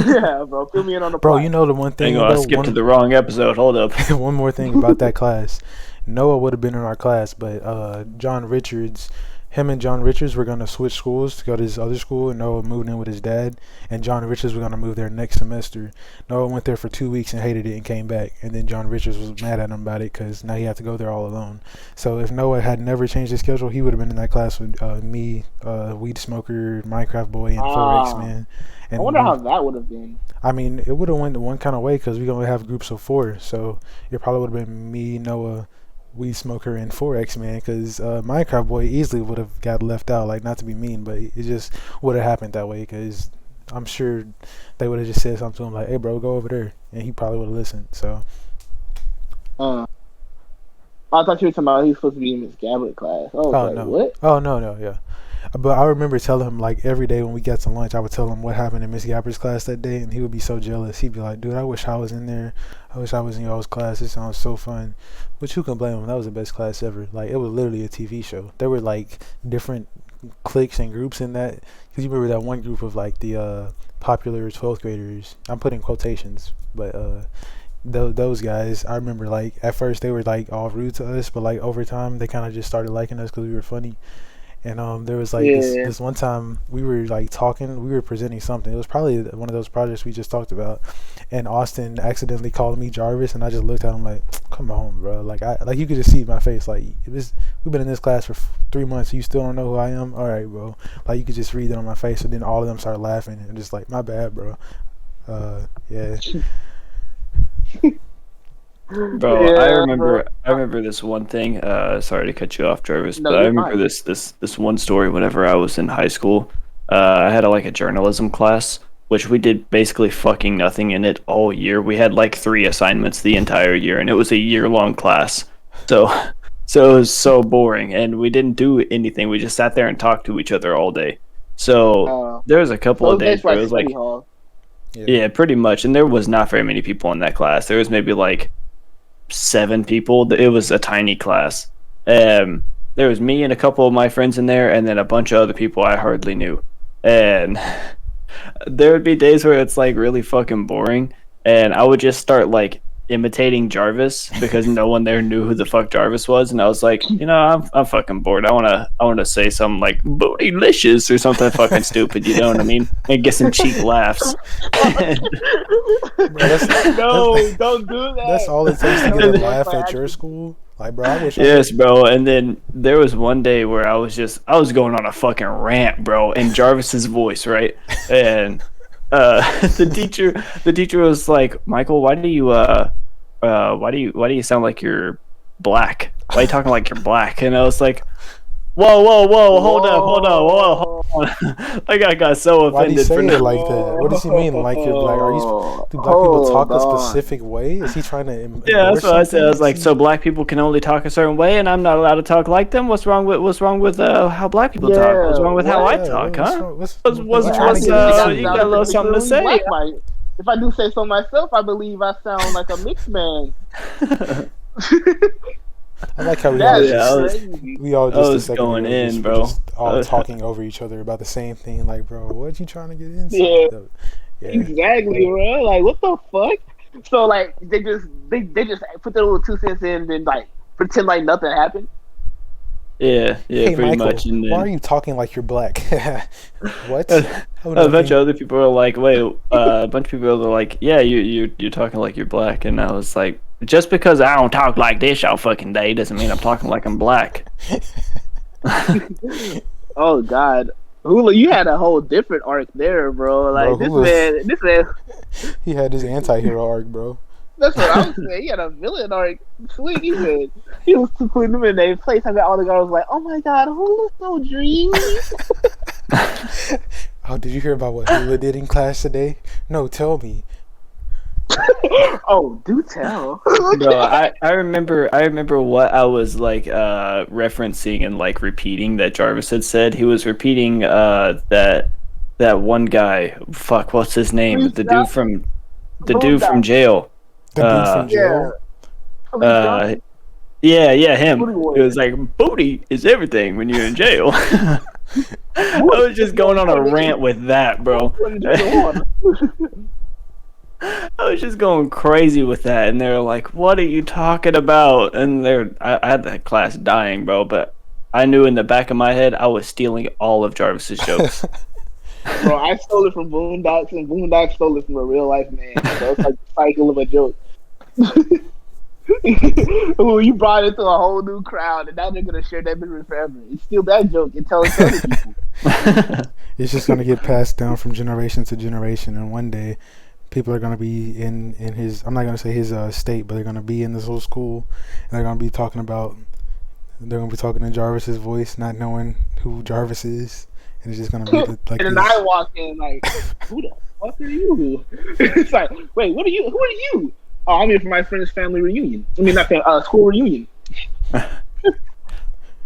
Yeah, bro, fill me in on the Bro, plot. you know the one thing. Hang on, I skipped to the wrong episode. Hold up. One more thing about that class. Noah would have been in our class, but John Richards, him and John Richards were going to switch schools to go to his other school, and Noah moved in with his dad, and John Richards was going to move there next semester. Noah went there for 2 weeks and hated it and came back, and then John Richards was mad at him about it because now he had to go there all alone. So if Noah had never changed his schedule, he would have been in that class with me, Weed Smoker, Minecraft Boy, and 4X Man. And I wonder how that would have been. I mean, it would have went one kind of way because we gonna have groups of 4, so it probably would have been me, Noah, Weed Smoker, and 4X Man. Because Minecraft Boy easily would have got left out. Like, not to be mean, but it just would have happened that way. Because I'm sure they would have just said something to him like, "Hey, bro, go over there," and he probably would have listened. So. I thought you were talking about he was supposed to be in Miss Gabbard class. I was like, no. what? Oh no, yeah. But I remember telling him, like, every day when we got to lunch, I would tell him what happened in Miss Gabbard's class that day, and he would be so jealous. He'd be like, "Dude, I wish I was in there. I wish I was in y'all's class. It sounds so fun." But who can blame him? That was the best class ever. Like, it was literally a TV show. There were, like, different cliques and groups in that. Because you remember that one group of, like, the popular 12th graders. I'm putting quotations, but those guys, I remember, like, at first they were, like, all rude to us, but, like, over time they kind of just started liking us because we were funny. And there was like this one time we were like talking, we were presenting something. It was probably one of those projects we just talked about. And Austin accidentally called me Jarvis, and I just looked at him like, "Come on, bro!" Like you could just see my face. Like, we've been in this class for 3 months. You still don't know who I am? All right, bro. Like, you could just read it on my face. And then all of them started laughing and just like, "My bad, bro." Yeah. Bro, Yeah, I remember this one thing. Sorry to cut you off, Jarvis, No, but I you're remember fine. this one story. Whenever I was in high school, I had a journalism class, which we did basically fucking nothing in it all year. We had like 3 assignments the entire year, and it was a year-long class. So, so it was so boring, and we didn't do anything. We just sat there and talked to each other all day. So there was a couple of days where it was like, study hall. yeah, pretty much, and there was not very many people in that class. There was maybe like 7 people. It was a tiny class. There was me and a couple of my friends in there, and then a bunch of other people I hardly knew. And there would be days where it's like really fucking boring, and I would just start like imitating Jarvis because no one there knew who the fuck Jarvis was, and I was like, I'm fucking bored. I wanna say something like bootylicious or something fucking stupid, you know what I mean? And get some cheap laughs. No, don't do that. That's all it takes to get a laugh at your school. Like, bro, I wish. Yes, bro. And then there was one day where I was going on a fucking rant, bro, in Jarvis's voice, right? And the teacher was like, "Michael, why do you sound like you're black? Why are you talking like you're black?" And I was like, whoa, hold on. Like, I got so offended. Why do you say for it like that? What does he mean? Like, you're like, do black people talk a specific way? Is he trying to? Yeah, that's what I said. I was like, so black people can only talk a certain way, and I'm not allowed to talk like them. What's wrong with how black people talk? What's wrong with how I talk? Huh? You got a little something to say? If I do say so myself, I believe I sound like a mixed man. I like how we all just going in, bro. Just all talking over each other about the same thing. Like, bro, what you trying to get into? Yeah, exactly, bro. Like, what the fuck? So, like, they just put their little 2 cents in, and then like pretend like nothing happened. Yeah, hey, pretty Michael, much. And then, why are you talking like you're black? What? A bunch of other people are like, wait. A bunch of people are like, yeah, you're talking like you're black, and I was like, just because I don't talk like this all fucking day doesn't mean I'm talking like I'm black. Oh God, Hulagh, you had a whole different arc there, bro. Like, bro, this man, he had his anti-hero arc, bro. That's what I was saying. He had a villain arc. Sweet, he was putting them in their place. I got all the girls like, oh my God, Hulagh's so dreamy. Oh, did you hear about what Hulagh did in class today? No, tell me. Oh, do tell. Bro, I remember what I was like referencing and like repeating that Jarvis had said. He was repeating that one guy. Fuck, what's his name? The dude from jail. The dude from jail. Yeah, him. Booty It warrior. was like, booty is everything when you're in jail. I was just going on a rant with that, bro. I was just going crazy with that, and they're like, "What are you talking about?" And I had that class dying, bro. But I knew in the back of my head I was stealing all of Jarvis's jokes. Bro, I stole it from Boondocks, and Boondocks stole it from a real life man. So it's like the cycle of a joke. Ooh, you brought it to a whole new crowd, and now they're gonna share that memory forever. It's still that joke and tell it to other people. It's just gonna get passed down from generation to generation, and one day people are gonna be in his. I'm not gonna say his state, but they're gonna be in this whole school, and they're gonna be talking about. They're gonna be talking in Jarvis's voice, not knowing who Jarvis is, and it's just gonna be like. And then I walk in like, who the fuck are you? It's like, wait, what are you? Who are you? Oh, I'm here for my friend's family reunion. I mean, not family, school reunion.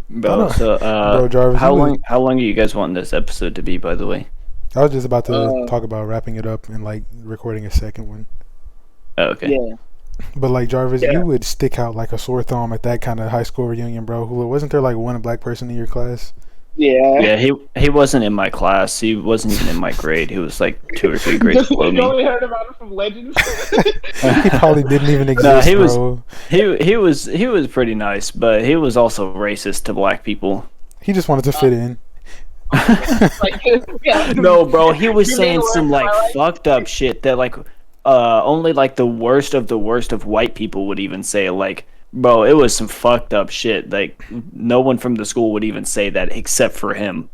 Bro, so Bro, Jarvis, how long do you guys want this episode to be? By the way, I was just about to talk about wrapping it up and like recording a second one. oh, okay. Yeah. But like Jarvis, Yeah. you would stick out like a sore thumb at that kind of high school reunion, bro. Who wasn't there like one black person in your class? Yeah. Yeah, he wasn't in my class. He wasn't even in my grade. He was like 2 or 3 grades below You me. only heard about it from legends. He probably didn't even exist, he was- bro. He was pretty nice, but he was also racist to black people. He just wanted to fit in. Like, yeah. No, bro, he was You saying made a some like Twilight? fucked up shit that like only like the worst of white people would even say. Like, bro, it was some fucked up shit. Like, no one from the school would even say that except for him.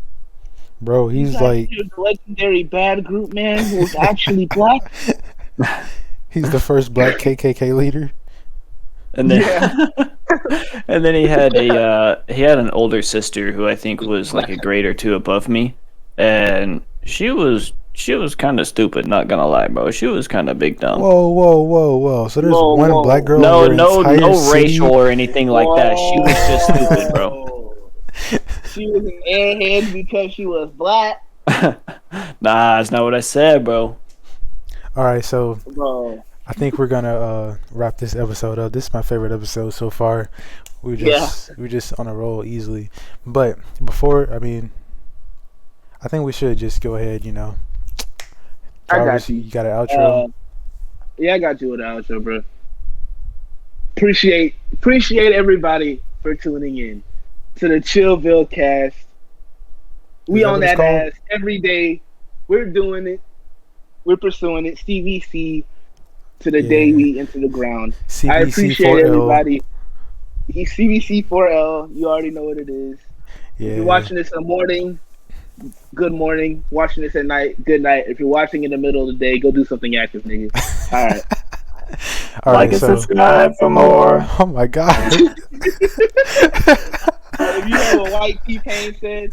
Bro, he's like the legendary bad group man who was actually black. he's the first black KKK leader. And then and then he had an older sister who I think was like a grade or 2 above me, and she was kind of stupid, not gonna lie, bro. She was kind of big dumb. Whoa. So there's one black girl No, in your entire no city? racial or anything like that. She was just stupid, bro. She was an airhead because she was black. Nah, that's not what I said, bro. All right, so Bro. I think we're gonna wrap this episode up. This is my favorite episode so far. We're just on a roll easily. But before, I think we should just go ahead. I got Jarvis, you. You got an outro? Yeah, I got you with the outro, bro. Appreciate everybody for tuning in to the Vill cast. We Is that on what it's that called? ass every day. We're doing it. We're pursuing it. CVC to the day we enter the ground. I appreciate 4L. everybody. CVC 4L. You already know what it is. Yeah. If you're watching this in the morning, good morning. Watching this at night, good night. If you're watching in the middle of the day, go do something active, nigga. All right. All Like right, and so, subscribe for more. oh my god. If you know what White T-Pain said.